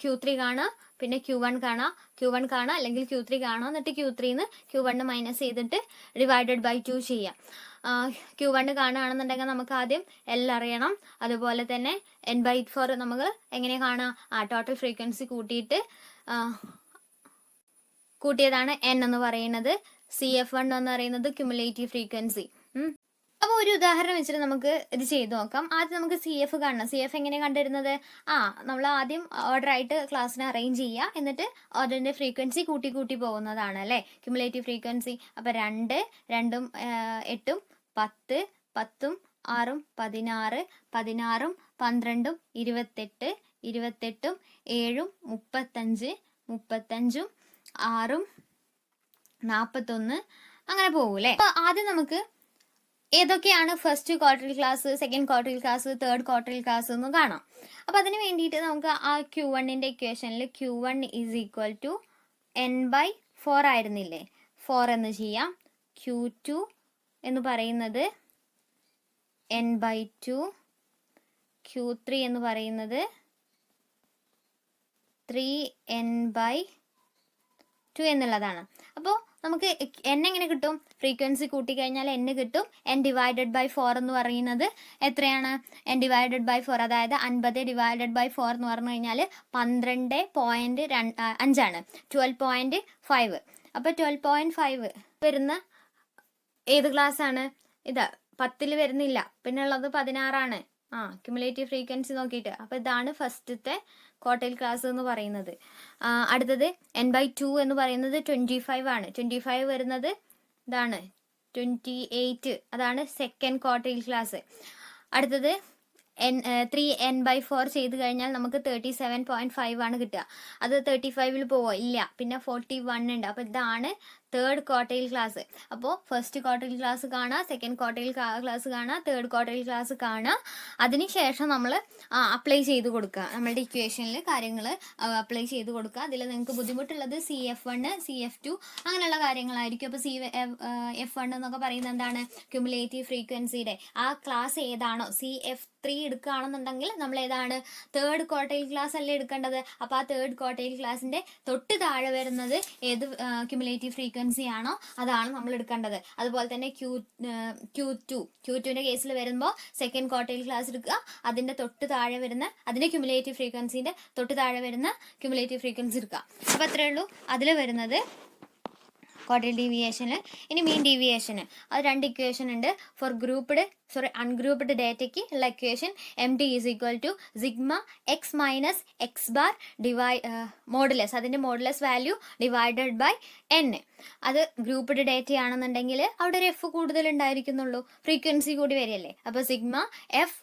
Q3 കാണാം, പിന്നെ Q1 കാണാം, അല്ലെങ്കിൽ Q3 കാണാം, എന്നിട്ട് Q3ന്ന് Q1 മൈനസ് ചെയ്തിട്ട് ഡിവൈഡഡ് ബൈ 2 ചെയ്യാം. Q1 കാണുകയാണെന്നുണ്ടെങ്കിൽ നമുക്ക് ആദ്യം L അറിയണം. അതുപോലെ തന്നെ N by 4 നമുക്ക് എങ്ങനെ കാണാം? ടോട്ടൽ ഫ്രീക്വൻസി കൂട്ടിയതാണ് N എന്ന് പറയുന്നത്. CF1 എന്ന് പറയുന്നത് ക്യുമുലേറ്റീവ് ഫ്രീക്വൻസി. അപ്പോൾ ഒരു ഉദാഹരണം വെച്ചിട്ട് നമുക്ക് ഇത് ചെയ്ത് നോക്കാം. ആദ്യം നമുക്ക് CF കാണണം. CF എങ്ങനെയാണ് കണ്ടിരുന്നത്? നമ്മൾ ആദ്യം ഓർഡർ ആയിട്ട് ക്ലാസ്സിനെ അറേഞ്ച് ചെയ്യുക, എന്നിട്ട് ഓർഡറിൻ്റെ ഫ്രീക്വൻസി കൂട്ടി പോകുന്നതാണ് അല്ലേ ക്യുമുലേറ്റീവ് ഫ്രീക്വൻസി. അപ്പോൾ 2, 2, 8, 10, 10, 6, 16, 16, 12, 28, 28, 7, 35, 35, 6, 41 അങ്ങനെ പോകൂലേ. അപ്പോൾ ആദ്യം നമുക്ക് ഏതൊക്കെയാണ് ഫസ്റ്റ് ക്വാർട്ടറിൽ ക്ലാസ്, സെക്കൻഡ് ക്വാർട്ടറിൽ ക്ലാസ്, തേർഡ് ക്വാർട്ടറിൽ ക്ലാസ് എന്ന് കാണാം. അപ്പോൾ അതിന് വേണ്ടിയിട്ട് നമുക്ക് ആ Q1ൻ്റെ ഇക്വേഷനിൽ Q1 is equal to N by 4 ആയിരുന്നില്ലേ, 4 എന്ന് ചെയ്യാം. Q2 എന്ന് പറയുന്നത് N by 2, Q3 എന്ന് പറയുന്നത് 3N by 2 എന്നുള്ളതാണ്. അപ്പോൾ നമുക്ക് N എങ്ങനെ കിട്ടും? ഫ്രീക്വൻസി കൂട്ടിക്കഴിഞ്ഞാൽ N കിട്ടും. N ഡിവൈഡഡ് ബൈ 4 എന്ന് പറയുന്നത് എത്രയാണ്? N ഡിവൈഡഡ് ബൈ 4, അതായത് 50 ഡിവൈഡഡ് ബൈ 4 എന്ന് പറഞ്ഞു കഴിഞ്ഞാൽ 12.5 ആണ്, 12.5. അപ്പോൾ 12.5 വരുന്ന ഏത് ക്ലാസ് ആണ്? ഇത് 10 വരുന്നില്ല, പിന്നെ ഉള്ളത് 16 ക്യുമുലേറ്റീവ് ഫ്രീക്വൻസി നോക്കിയിട്ട്. അപ്പോൾ ഇതാണ് ഫസ്റ്റത്തെ ക്വാർട്ടൈൽ ക്ലാസ് എന്ന് പറയുന്നത്. അടുത്തത് N by 2 എന്ന് പറയുന്നത് 25 ആണ്. 25 വരുന്നത് ഇതാണ് 28, അതാണ് സെക്കൻഡ് ക്വാർട്ടൈൽ ക്ലാസ്. അടുത്തത് 3N by 4 ചെയ്ത് കഴിഞ്ഞാൽ നമുക്ക് 37.5 ആണ് കിട്ടുക. അത് 35 പോവോ? ഇല്ല, പിന്നെ 41 ഉണ്ട്. അപ്പോൾ ഇതാണ് തേർഡ് ക്വാർട്ടൈൽ ക്ലാസ്. അപ്പോൾ ഫസ്റ്റ് ക്വാർട്ടൈൽ ക്ലാസ് കാണാം, സെക്കൻഡ് ക്വാർട്ടൈൽ ക്ലാസ് കാണാം, തേർഡ് ക്വാർട്ടൈൽ ക്ലാസ് കാണാം. അതിനുശേഷം നമ്മൾ അപ്ലൈ ചെയ്ത് കൊടുക്കുക, നമ്മളുടെ ഇക്വേഷനിൽ കാര്യങ്ങൾ അപ്ലൈ ചെയ്ത് കൊടുക്കുക. അതിൽ നിങ്ങൾക്ക് ബുദ്ധിമുട്ടുള്ളത് CF1, CF2 അങ്ങനെയുള്ള കാര്യങ്ങളായിരിക്കും. അപ്പോൾ CF1 എന്നൊക്കെ പറയുന്നത് എന്താണ്? ക്യുമുലേറ്റീവ് ഫ്രീക്വൻസിയുടെ ആ ക്ലാസ് ഏതാണോ, CF3 എടുക്കുകയാണെന്നുണ്ടെങ്കിൽ നമ്മൾ ഏതാണ്? തേർഡ് ക്വാർട്ടൈൽ ക്ലാസ് അല്ലേ എടുക്കേണ്ടത്. അപ്പോൾ ആ തേർഡ് ക്വാർട്ടൈൽ ക്ലാസ്സിൻ്റെ തൊട്ട് താഴെ വരുന്നത് ഏത് ക്യുമുലേറ്റീവ് ഫ്രീക്വൻസി ആണോ അതാണ് നമ്മൾ എടുക്കേണ്ടത്. അതുപോലെ തന്നെ Q2ൻ്റെ കേസിൽ വരുമ്പോൾ സെക്കൻഡ് ക്വാർട്ടൈൽ ക്ലാസ് എടുക്കുക, അതിൻ്റെ തൊട്ട് താഴെ വരുന്ന, അതിൻ്റെ ക്യുമുലേറ്റീവ് ഫ്രീക്വൻസിൻ്റെ തൊട്ട് താഴെ വരുന്ന ക്യുമുലേറ്റീവ് ഫ്രീക്വൻസി എടുക്കുക. അപ്പോൾ അത്രയേ ഉള്ളൂ അതിൽ വരുന്നത് ക്വാർട്ടൈൽ ഡീവിയേഷന്. ഇനി മീൻ ഡീവിയേഷന് അത് 2 ഇക്വേഷൻ ഉണ്ട്. ഫോർ അൺഗ്രൂപ്പ്ഡ് ഡേറ്റയ്ക്ക് ഉള്ള equation MD is equal to sigma X minus X bar modulus, അതിൻ്റെ modulus value divided by N. അത് ഗ്രൂപ്പ്ഡ് ഡേറ്റ ആണെന്നുണ്ടെങ്കിൽ അവിടെ ഒരു F കൂടുതൽ ഉണ്ടായിരിക്കുന്നുള്ളൂ, ഫ്രീക്വൻസി കൂടി വരികയല്ലേ. അപ്പോൾ sigma F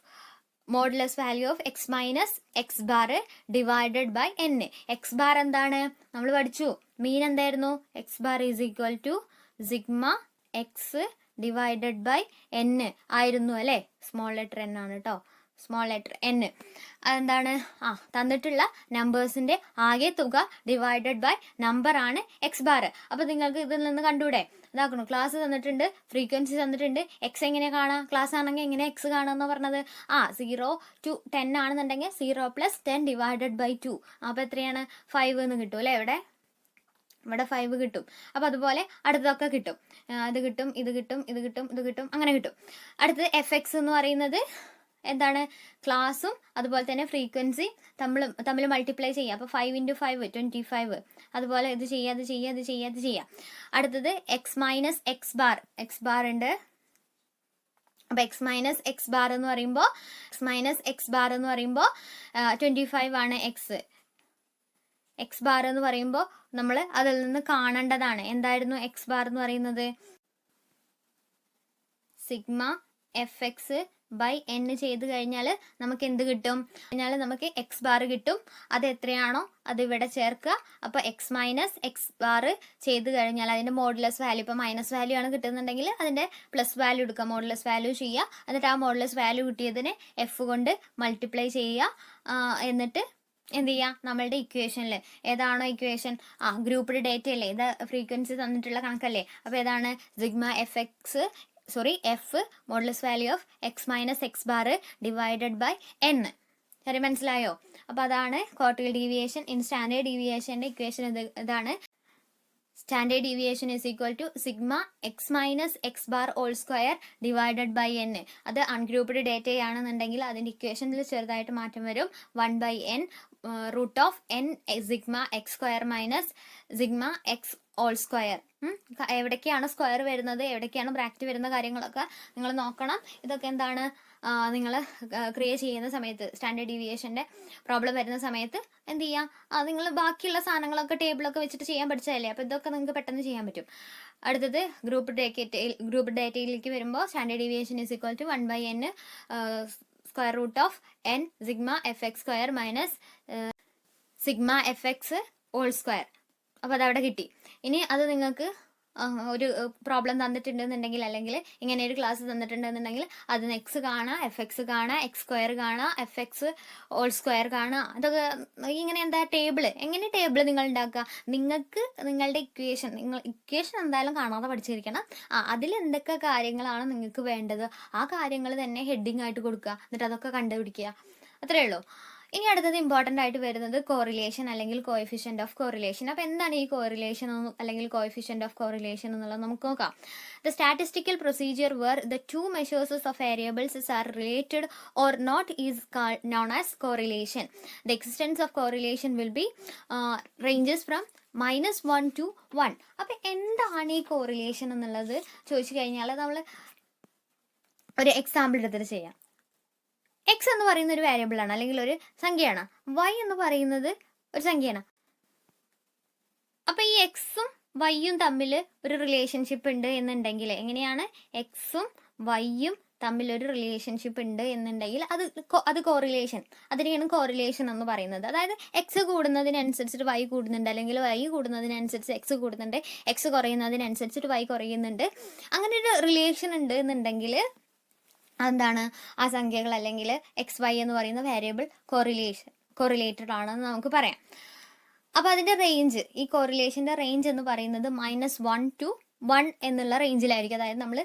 modulus value of X minus X bar divided by N. X bar എന്താണ്? നമ്മൾ പഠിച്ചു, മീൻ എന്തായിരുന്നു? X bar is equal to sigma X divided by N ആയിരുന്നു അല്ലേ. സ്മോൾ ലെറ്റർ N ആണ് കേട്ടോ, സ്മോൾ ലെറ്റർ N. അതെന്താണ്? തന്നിട്ടുള്ള നമ്പേഴ്സിൻ്റെ ആകെ തുക ഡിവൈഡഡ് ബൈ നമ്പറാണ് എക്സ് ബാർ. അപ്പോൾ നിങ്ങൾക്ക് ഇതിൽ നിന്ന് കണ്ടൂടെ? ഇതാക്കണം, ക്ലാസ് തന്നിട്ടുണ്ട്, ഫ്രീക്വൻസി തന്നിട്ടുണ്ട്, എക്സ് എങ്ങനെ കാണാം? ക്ലാസ് ആണെങ്കിൽ എങ്ങനെ എക്സ് കാണാമെന്ന് പറഞ്ഞത്? 0 to 10 ആണെന്നുണ്ടെങ്കിൽ 0 + 10 ഡിവൈഡഡ് ബൈ 2. അപ്പോൾ എത്രയാണ്? 5 എന്ന് കിട്ടും അല്ലേ. ഇവിടെ ഇവിടെ 5 കിട്ടും. അപ്പോൾ അതുപോലെ അടുത്തതൊക്കെ കിട്ടും. ഇത് കിട്ടും, ഇത് കിട്ടും, ഇത് കിട്ടും, ഇത് കിട്ടും, അങ്ങനെ കിട്ടും. അടുത്തത് എഫ് എന്ന് പറയുന്നത് എന്താണ്? ക്ലാസ്സും അതുപോലെ തന്നെ ഫ്രീക്വൻസി തമ്മിൽ മൾട്ടിപ്ലൈ ചെയ്യുക. അപ്പോൾ 5 × 5 25. അതുപോലെ ഇത് ചെയ്യുക, അത് ചെയ്യുക, അത് ചെയ്യുക, അത് ചെയ്യുക. അടുത്തത് എക്സ് മൈനസ് എക്സ് ബാർ ഉണ്ട്. അപ്പോൾ എക്സ് മൈനസ് എക്സ് ബാർ എന്ന് പറയുമ്പോൾ 25 ആണ് എക്സ് ബാർ എന്ന് പറയുമ്പോൾ നമ്മൾ അതിൽ നിന്ന് കാണേണ്ടതാണ്. എന്തായിരുന്നു എക്സ് ബാർ എന്ന് പറയുന്നത്? Sigma F X by N ചെയ്ത് കഴിഞ്ഞാൽ നമുക്ക് എന്ത് കിട്ടും? നമുക്ക് എക്സ് ബാർ കിട്ടും. അത് എത്രയാണോ അത് ഇവിടെ ചേർക്കുക. അപ്പോൾ എക്സ് മൈനസ് എക്സ് ബാർ ചെയ്ത് കഴിഞ്ഞാൽ അതിൻ്റെ മോഡുലസ് വാല്യൂ, ഇപ്പോൾ മൈനസ് വാല്യൂ ആണ് കിട്ടുന്നുണ്ടെങ്കിൽ അതിൻ്റെ പ്ലസ് വാല്യൂ എടുക്കുക, മോഡുലസ് വാല്യൂ ചെയ്യുക. എന്നിട്ട് ആ മോഡുലസ് വാല്യൂ കിട്ടിയതിനെ എഫ് കൊണ്ട് മൾട്ടിപ്ലൈ ചെയ്യുക. എന്നിട്ട് എന്ത് ചെയ്യുക? നമ്മളുടെ ഇക്വേഷനിൽ ഏതാണോ ഇക്വേഷൻ, ഗ്രൂപ്പ്ഡ് ഡേറ്റ അല്ലേ, ഇത് ഫ്രീക്വൻസി തന്നിട്ടുള്ള കണക്കല്ലേ. അപ്പോൾ ഏതാണ്? Sigma F modulus value of X minus X bar divided by N. ശരി, മനസ്സിലായോ? അപ്പോൾ അതാണ് ക്വാർട്ടൈൽ ഡീവിയേഷൻ. ഇൻ സ്റ്റാൻഡേർഡ് ഡീവിയേഷൻ്റെ ഇക്വേഷൻ ഇതാണ്. Standard deviation is equal to sigma X minus X bar whole square divided by N. അത് ungrouped data ആണെന്നുണ്ടെങ്കിൽ അതിൻ്റെ ഇക്വേഷനിൽ ചെറുതായിട്ട് മാറ്റം വരും. 1/n root of n sigma X square minus sigma X whole square. എവിടേക്കാണ് സ്ക്വയർ വരുന്നത്, എവിടേക്കാണ് ബ്രാക്കറ്റ് വരുന്ന കാര്യങ്ങളൊക്കെ നിങ്ങൾ നോക്കണം. ഇതൊക്കെ എന്താണ് നിങ്ങൾ ക്രിയേറ്റ് ചെയ്യുന്ന സമയത്ത്, സ്റ്റാൻഡേർഡ് ഡീവിയേഷൻ്റെ പ്രോബ്ലം വരുന്ന സമയത്ത് എന്ത് ചെയ്യാം? നിങ്ങൾ ബാക്കിയുള്ള സാധനങ്ങളൊക്കെ ടേബിളൊക്കെ വെച്ചിട്ട് ചെയ്യാൻ പഠിച്ചതല്ലേ. അപ്പോൾ ഇതൊക്കെ നിങ്ങൾക്ക് പെട്ടെന്ന് ചെയ്യാൻ പറ്റും. അടുത്തത് ഗ്രൂപ്പ് ഡേറ്റയിലേക്ക് വരുമ്പോൾ standard deviation is equal to 1/n square root of n sigma F X square minus sigma F X whole square. അപ്പോൾ അതവിടെ കിട്ടി. ഇനി അത് നിങ്ങൾക്ക് ഒരു പ്രോബ്ലം തന്നിട്ടുണ്ടെന്നുണ്ടെങ്കിൽ, അല്ലെങ്കിൽ ഇങ്ങനെ ഒരു ക്ലാസ് തന്നിട്ടുണ്ടെന്നുണ്ടെങ്കിൽ അതിന് എക്സ് കാണാം, എഫ് എക്സ് കാണാം, എക്സ് സ്ക്വയർ കാണാം, എഫ് എക്സ് ഹോൾ സ്ക്വയർ കാണാം. അതൊക്കെ ഇങ്ങനെ എന്താ എങ്ങനെ ടേബിൾ നിങ്ങൾ ഉണ്ടാക്കുക? നിങ്ങൾക്ക് നിങ്ങളുടെ ഇക്വേഷൻ എന്തായാലും കാണാതെ പഠിച്ചിരിക്കണം. അതിൽ എന്തൊക്കെ കാര്യങ്ങളാണ് നിങ്ങൾക്ക് വേണ്ടത് ആ കാര്യങ്ങൾ തന്നെ ഹെഡിങ് ആയിട്ട് കൊടുക്കുക. എന്നിട്ട് അതൊക്കെ കണ്ടുപിടിക്കുക. അത്രയേ ഉള്ളൂ. ഇനി അടുത്തത് ഇമ്പോർട്ടൻ്റ് ആയിട്ട് വരുന്നത് കോറിലേഷൻ അല്ലെങ്കിൽ കോഎഫിഷ്യൻ്റ് ഓഫ് കോറിലേഷൻ. അപ്പോൾ എന്താണ് ഈ കോറിലേഷൻ അല്ലെങ്കിൽ കോഎഫിഷ്യൻ്റ് ഓഫ് കോറിലേഷൻ എന്നുള്ളത് നമുക്ക് നോക്കാം. The statistical procedure where the two measures of variables are related or not is known as correlation. The existence of correlation will be ranges from -1 to 1. അപ്പം എന്താണ് ഈ കോറിലേഷൻ എന്നുള്ളത് ചോദിച്ചു കഴിഞ്ഞാൽ നമ്മൾ ഒരു എക്സാമ്പിൾ എടുത്തിട്ട് ചെയ്യാം. എക്സ് എന്ന് പറയുന്ന ഒരു വേരിയബിൾ ആണ്, അല്ലെങ്കിൽ ഒരു സംഖ്യയാണ്. വൈ എന്ന് പറയുന്നത് ഒരു സംഖ്യയാണ്. അപ്പൊ ഈ എക്സും വൈയും തമ്മിൽ ഒരു റിലേഷൻഷിപ്പ് ഉണ്ട് എന്നുണ്ടെങ്കിൽ, എങ്ങനെയാണ്? എക്സും വൈയും തമ്മിൽ ഒരു റിലേഷൻഷിപ്പ് ഉണ്ട് എന്നുണ്ടെങ്കിൽ അത് കോറിലേഷൻ. അതിനെയാണ് കോറിലേഷൻ എന്ന് പറയുന്നത്. അതായത് എക്സ് കൂടുന്നതിനനുസരിച്ചിട്ട് വൈ കൂടുന്നുണ്ട്, അല്ലെങ്കിൽ വൈ കൂടുന്നതിനനുസരിച്ച് എക്സ് കൂടുന്നുണ്ട്, എക്സ് കുറയുന്നതിനനുസരിച്ചിട്ട് വൈ കുറയുന്നുണ്ട്. അങ്ങനെ ഒരു റിലേഷൻ ഉണ്ട് എന്നുണ്ടെങ്കിൽ എന്താണ്? ആ സംഖ്യകൾ അല്ലെങ്കിൽ എക്സ് വൈ എന്ന് പറയുന്ന വേരിയബിൾ കോറിലേറ്റഡ് ആണെന്ന് നമുക്ക് പറയാം. അപ്പോൾ അതിൻ്റെ റേഞ്ച്, ഈ കോറിലേഷൻ്റെ റേഞ്ച് എന്ന് പറയുന്നത് -1 to 1 എന്നുള്ള റേഞ്ചിലായിരിക്കും. അതായത് നമ്മൾ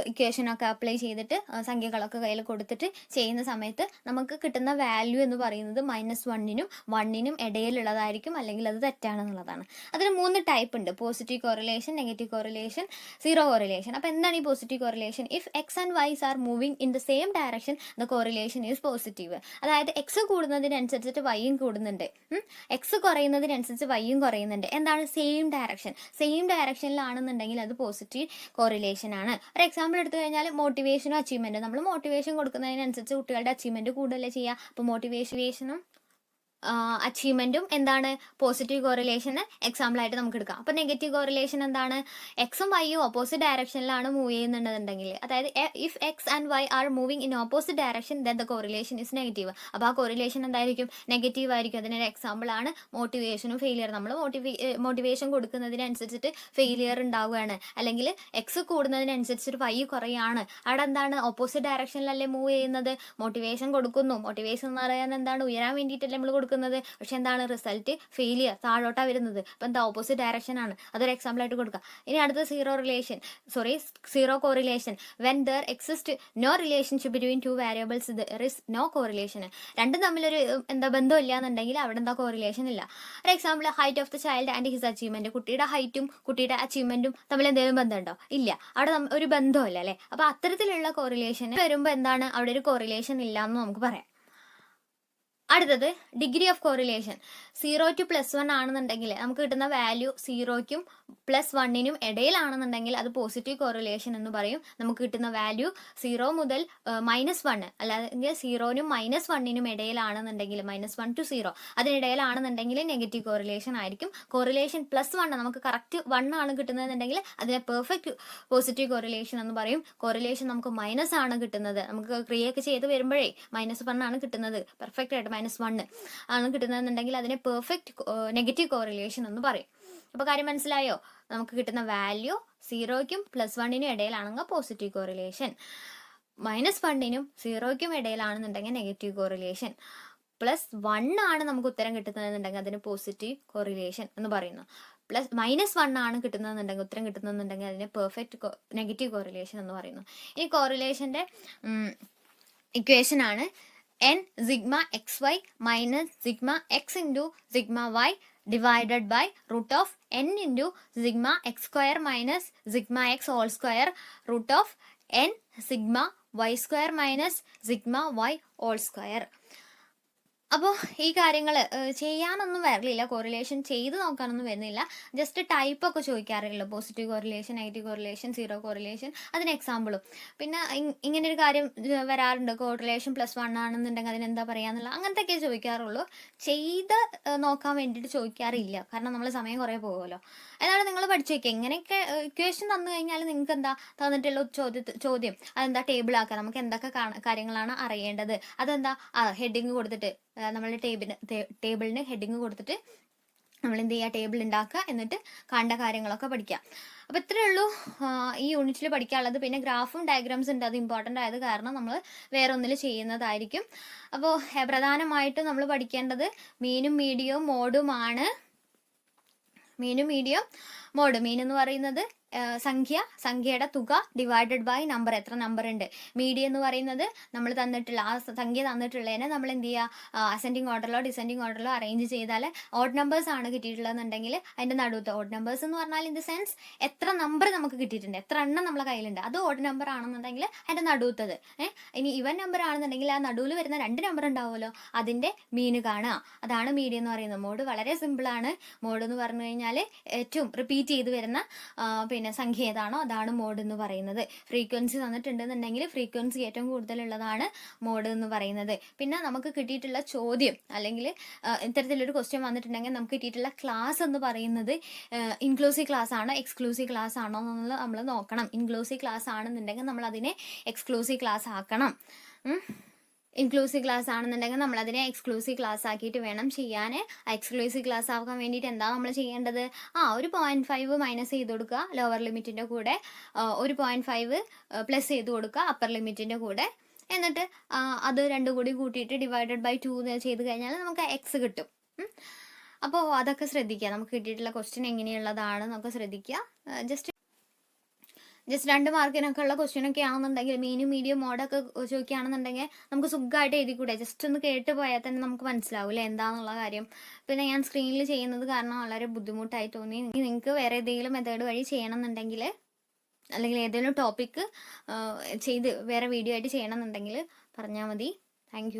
ഇക്വേഷനൊക്കെ അപ്ലൈ ചെയ്തിട്ട് സംഖ്യകളൊക്കെ കയ്യിൽ കൊടുത്തിട്ട് ചെയ്യുന്ന സമയത്ത് നമുക്ക് കിട്ടുന്ന വാല്യൂ എന്ന് പറയുന്നത് -1നും 1നും ഇടയിലുള്ളതായിരിക്കും, അല്ലെങ്കിൽ അത് തെറ്റാണെന്നുള്ളതാണ്. അതിന് 3 ടൈപ്പ് ഉണ്ട്: positive correlation, negative correlation, zero correlation. അപ്പോൾ എന്താണ് ഈ positive correlation? If X and Y's are moving in the same direction the correlation is positive. അതായത് എക്സ് കൂടുന്നതിനനുസരിച്ചിട്ട് വൈയും കൂടുന്നുണ്ട്, എക്സ് കുറയുന്നതിനനുസരിച്ച് വൈയും കുറയുന്നുണ്ട്. എന്താണ്? സെയിം ഡയറക്ഷനിലാണെന്നുണ്ടെങ്കിൽ അത് പോസിറ്റീവ് കോറിലേഷൻ ആണ്. ഒരു എക്സാമ്പിൾ എടുത്തു കഴിഞ്ഞാൽ മോട്ടിവേഷനും അച്ചീവ്മെന്റ്. നമ്മൾ മോട്ടിവേഷൻ കൊടുക്കുന്നതിനനുസരിച്ച് കുട്ടികളുടെ അച്ചീവ്മെന്റ് കൂടുതലേ ചെയ്യുക. അപ്പോൾ മോട്ടിവേഷനും അച്ചീവ്മെന്റും എന്താണ്? പോസിറ്റീവ് കോറിലേഷന് എക്സാമ്പിൾ ആയിട്ട് നമുക്ക് എടുക്കാം. അപ്പോൾ നെഗറ്റീവ് കോറിലേഷൻ എന്താണ്? എക്സും വൈയും ഓപ്പോസിറ്റ് ഡയറക്ഷനിലാണ് മൂവ് ചെയ്യുന്നുണ്ടെന്നുണ്ടെങ്കിൽ, അതായത് if X and Y are moving in opposite direction then the correlation is negative. അപ്പോൾ ആ കോറിലേഷൻ എന്തായിരിക്കും? നെഗറ്റീവ് ആയിരിക്കും. അതിനൊരു എക്സാമ്പിൾ ആണ് മോട്ടിവേഷനും ഫെയിലിയർ. നമ്മൾ മോട്ടിവേഷൻ കൊടുക്കുന്നതിനനുസരിച്ചിട്ട് ഫെയിലിയർ ഉണ്ടാവുകയാണ്, അല്ലെങ്കിൽ എക്സ് കൂടുന്നതിനനുസരിച്ചിട്ട് വൈ കുറയാണ്. അവിടെ എന്താണ്? ഓപ്പോസിറ്റ് ഡയറക്ഷനിലല്ലേ മൂവ് ചെയ്യുന്നത്. മോട്ടിവേഷൻ കൊടുക്കുന്നു. മോട്ടിവേഷൻ എന്ന് പറയാൻ എന്താണ്? ഉയരാൻ വേണ്ടിയിട്ടല്ലേ നമ്മൾ കൊടുക്കുന്നത്. കൊടുക്കുന്നത്, പക്ഷെ എന്താണ് റിസൾട്ട് ഫെയിലിയർ, താഴോട്ടാണ് വരുന്നത്. അപ്പം എന്താ ഓപ്പോസിറ്റ് ഡയറക്ഷൻ ആണ്. അതൊരു എക്സാമ്പിൾ ആയിട്ട് കൊടുക്കുക. ഇനി അടുത്ത zero correlation when there exist no relationship between two variables there is no correlation. രണ്ടും തമ്മിലൊരു ബന്ധം ഇല്ല എന്നുണ്ടെങ്കിൽ അവിടെ എന്താ കോറിലേഷൻ ഇല്ല. ഒരു example height of the child and his achievement. കുട്ടിയുടെ ഹൈറ്റും കുട്ടിയുടെ അച്ചീവ്മെന്റും തമ്മിൽ എന്തെങ്കിലും ബന്ധമുണ്ടോ? ഇല്ല, അവിടെ ഒരു ബന്ധമില്ല അല്ലേ. അപ്പൊ അത്തരത്തിലുള്ള കോറിലേഷൻ വരുമ്പോൾ എന്താണ്, അവിടെ ഒരു കോറിലേഷൻ ഇല്ല എന്ന് നമുക്ക് പറയാം. അടുത്തത് ഡിഗ്രി ഓഫ് കോറിലേഷൻ. 0 to +1 ആണെന്നുണ്ടെങ്കിൽ നമുക്ക് കിട്ടുന്ന വാല്യൂ 0ക്കും +1നും ഇടയിലാണെന്നുണ്ടെങ്കിൽ അത് പോസിറ്റീവ് കോറിലേഷൻ എന്ന് പറയും. നമുക്ക് കിട്ടുന്ന വാല്യൂ 0 മുതൽ -1 അല്ലെങ്കിൽ 0നും -1നും ഇടയിലാണെന്നുണ്ടെങ്കിൽ -1 to 0 അതിനിടയിലാണെന്നുണ്ടെങ്കിൽ നെഗറ്റീവ് കോറിലേഷൻ ആയിരിക്കും. കോറിലേഷൻ +1 നമുക്ക് കറക്റ്റ് 1 ആണ് കിട്ടുന്നതെന്നുണ്ടെങ്കിൽ അതിനെ പെർഫെക്റ്റ് പോസിറ്റീവ് കോറിലേഷൻ എന്ന് പറയും. കോറിലേഷൻ നമുക്ക് മൈനസ് ആണ് കിട്ടുന്നത്, നമുക്ക് ക്രിയൊക്കെ ചെയ്ത് വരുമ്പോഴേ -1 ആണ് കിട്ടുന്നത്, പെർഫെക്റ്റ് ആയിട്ട് -1 ആണ് കിട്ടുന്നതെന്നുണ്ടെങ്കിൽ അതിനെ പെർഫെക്റ്റ് നെഗറ്റീവ് കോറിലേഷൻ എന്ന് പറയും. അപ്പോൾ കാര്യം മനസ്സിലായോ? നമുക്ക് കിട്ടുന്ന വാല്യൂ 0ക്കും +1നും ഇടയിലാണെങ്കിൽ പോസിറ്റീവ് കോറിലേഷൻ, -1നും 0ക്കും ഇടയിലാണെന്നുണ്ടെങ്കിൽ നെഗറ്റീവ് കോറിലേഷൻ, +1 ആണ് നമുക്ക് ഉത്തരം കിട്ടുന്നതെന്നുണ്ടെങ്കിൽ അതിന് പോസിറ്റീവ് കോറിലേഷൻ എന്ന് പറയുന്നു. -1 ആണ് കിട്ടുന്നതെന്നുണ്ടെങ്കിൽ ഉത്തരം കിട്ടുന്നതെന്നുണ്ടെങ്കിൽ അതിന് പെർഫെക്റ്റ് നെഗറ്റീവ് കോറിലേഷൻ എന്ന് പറയുന്നു. ഈ കോറിലേഷന്റെ ഇക്വേഷൻ ആണ് n sigma xy minus sigma x into sigma y divided by root of n into sigma x square minus sigma x whole square root of n sigma y square minus sigma y whole square. അപ്പോൾ ഈ കാര്യങ്ങൾ ചെയ്യാനൊന്നും വരില്ല, correlation ചെയ്ത് നോക്കാനൊന്നും വരുന്നില്ല. Just ടൈപ്പൊക്കെ ചോദിക്കാറുള്ളൂ, positive correlation, negative correlation, zero correlation, അതിന് എക്സാമ്പിളും. പിന്നെ ഇങ്ങനെ ഒരു കാര്യം വരാറുണ്ട്, കോറിലേഷൻ +1 ആണെന്നുണ്ടെങ്കിൽ അതിനെന്താ പറയാന്നുള്ള അങ്ങനത്തെയൊക്കെ ചോദിക്കാറുള്ളൂ. ചെയ്ത് നോക്കാൻ വേണ്ടിയിട്ട് ചോദിക്കാറില്ല, കാരണം നമ്മൾ സമയം കുറേ പോകുമല്ലോ. എന്നാലും നിങ്ങൾ പഠിച്ചു വയ്ക്കുക. ഇങ്ങനെയൊക്കെ ഇക്വേഷൻ തന്നു കഴിഞ്ഞാൽ നിങ്ങൾക്ക് എന്താ തന്നിട്ടുള്ള ചോദ്യം അതെന്താ ടേബിൾ ആക്കുക, നമുക്ക് എന്തൊക്കെ കാര്യങ്ങളാണ് അറിയേണ്ടത്, അതെന്താ ഹെഡിങ് കൊടുത്തിട്ട് നമ്മളുടെ ടേബിളിന് ഹെഡിങ് കൊടുത്തിട്ട് നമ്മൾ എന്ത് ചെയ്യുക, ടേബിൾ ഉണ്ടാക്കുക, എന്നിട്ട് കണ്ട കാര്യങ്ങളൊക്കെ പഠിക്കുക. അപ്പോൾ ഇത്രയേ ഉള്ളൂ ഈ യൂണിറ്റിൽ പഠിക്കാനുള്ളത്. പിന്നെ ഗ്രാഫും ഡയഗ്രാംസ് ഉണ്ട്, അത് ഇമ്പോർട്ടൻ്റ് ആയത് കാരണം നമ്മൾ വേറെ ഒന്നിൽ ചെയ്യുന്നതായിരിക്കും. അപ്പോൾ പ്രധാനമായിട്ടും നമ്മൾ പഠിക്കേണ്ടത് മീനും മീഡിയവും മോഡുമാണ്. മീനും മീഡിയം മോഡ്. മീൻ എന്ന് പറയുന്നത് സംഖ്യയുടെ തുക ഡിവൈഡഡ് ബൈ നമ്പർ, എത്ര നമ്പർ ഉണ്ട്. മീഡിയം എന്ന് പറയുന്നത് നമ്മൾ തന്നിട്ടുള്ള ആ സംഖ്യ തന്നിട്ടുള്ളതിനെ നമ്മൾ എന്ത് ചെയ്യുക, അസെൻഡിങ് ഓർഡറിലോ ഡിസെൻഡിങ് ഓർഡറിലോ അറേഞ്ച് ചെയ്താൽ ഓഡ് നമ്പേഴ്സ് ആണ് കിട്ടിയിട്ടുള്ളതെന്നുണ്ടെങ്കിൽ അതിൻ്റെ നടുവത്തെ, ഓഡ് നമ്പേഴ്സ് എന്ന് പറഞ്ഞാൽ ഇൻ ദ സെൻസ് എത്ര നമ്പർ നമുക്ക് കിട്ടിയിട്ടുണ്ട്, എത്ര എണ്ണം നമ്മളെ കയ്യിലുണ്ട്, അത് ഓഡ് നമ്പർ ആണെന്നുണ്ടെങ്കിൽ അതിൻ്റെ നടുവത്തത്. ഇനി ഇവൻ നമ്പർ ആണെന്നുണ്ടെങ്കിൽ ആ നടുവിൽ വരുന്ന 2 നമ്പർ ഉണ്ടാവുമല്ലോ, അതിൻ്റെ മീന് കാണുക. അതാണ് മീഡിയം എന്ന് പറയുന്നത്. മോഡ് വളരെ സിമ്പിളാണ്. മോഡ് എന്ന് പറഞ്ഞു കഴിഞ്ഞാൽ ഏറ്റവും റിപ്പീറ്റ് ചെയ്ത് വരുന്ന സംഖ്യ ഏതാണോ അതാണ് മോഡ് എന്ന് പറയുന്നത്. ഫ്രീക്വൻസി തന്നിട്ടുണ്ടെന്നുണ്ടെങ്കിൽ ഫ്രീക്വൻസി ഏറ്റവും കൂടുതലുള്ളതാണ് മോഡ് എന്ന് പറയുന്നത്. പിന്നെ നമുക്ക് കിട്ടിയിട്ടുള്ള ചോദ്യം അല്ലെങ്കിൽ ഇത്തരത്തിലൊരു ക്വസ്റ്റ്യൻ വന്നിട്ടുണ്ടെങ്കിൽ നമുക്ക് കിട്ടിയിട്ടുള്ള ക്ലാസ് എന്ന് പറയുന്നത് ഇൻക്ലൂസീവ് ക്ലാസ് ആണോ എക്സ്ക്ലൂസീവ് ക്ലാസ് ആണോ എന്നുള്ളത് നമ്മൾ നോക്കണം. ഇൻക്ലൂസീവ് ക്ലാസ് ആണെന്നുണ്ടെങ്കിൽ നമ്മൾ അതിനെ എക്സ്ക്ലൂസീവ് ക്ലാസ് ആക്കണം. ഇൻക്ലൂസീവ് ക്ലാസ് ആണെന്നുണ്ടെങ്കിൽ നമ്മളതിനെ എക്സ്ക്ലൂസീവ് ക്ലാസ് ആക്കിയിട്ട് വേണം ചെയ്യാൻ. എക്സ്ക്ലൂസീവ് ക്ലാസ് ആക്കാൻ വേണ്ടിയിട്ട് എന്താ നമ്മൾ ചെയ്യേണ്ടത്, ഒരു 0.5 മൈനസ് ചെയ്ത് കൊടുക്കുക ലോവർ ലിമിറ്റിൻ്റെ കൂടെ, ഒരു 0.5 പ്ലസ് ചെയ്ത് കൊടുക്കുക അപ്പർ ലിമിറ്റിൻ്റെ കൂടെ, എന്നിട്ട് അത് രണ്ടും കൂടി കൂട്ടിയിട്ട് ഡിവൈഡഡ് ബൈ 2 ചെയ്ത് കഴിഞ്ഞാൽ നമുക്ക് എക്സ് കിട്ടും. അപ്പോൾ അതൊക്കെ ശ്രദ്ധിക്കുക. നമുക്ക് കിട്ടിയിട്ടുള്ള ക്വസ്റ്റ്യൻ എങ്ങനെയുള്ളതാണ് നമുക്ക് ശ്രദ്ധിക്കുക. ജസ്റ്റ് 2 മാർക്കിനൊക്കെ ഉള്ള ക്വസ്റ്റ്യനൊക്കെ ആണെന്നുണ്ടെങ്കിൽ, മീനും മീഡിയം മോഡൊക്കെ ചോദിക്കുകയാണെന്നുണ്ടെങ്കിൽ നമുക്ക് സുഖമായിട്ട് എഴുതിക്കൂടെ. ജസ്റ്റ് ഒന്ന് കേട്ട് പോയാൽ തന്നെ നമുക്ക് മനസ്സിലാവില്ല എന്താണെന്നുള്ള കാര്യം. പിന്നെ ഞാൻ സ്ക്രീനിൽ ചെയ്യുന്നത് കാരണം വളരെ ബുദ്ധിമുട്ടായി തോന്നി. നിങ്ങൾക്ക് വേറെ ഏതെങ്കിലും മെത്തേഡ് വഴി ചെയ്യണമെന്നുണ്ടെങ്കിൽ, അല്ലെങ്കിൽ ഏതെങ്കിലും ടോപ്പിക്ക് ചെയ്ത് വേറെ വീഡിയോ ആയിട്ട് ചെയ്യണമെന്നുണ്ടെങ്കിൽ പറഞ്ഞാൽ മതി. താങ്ക്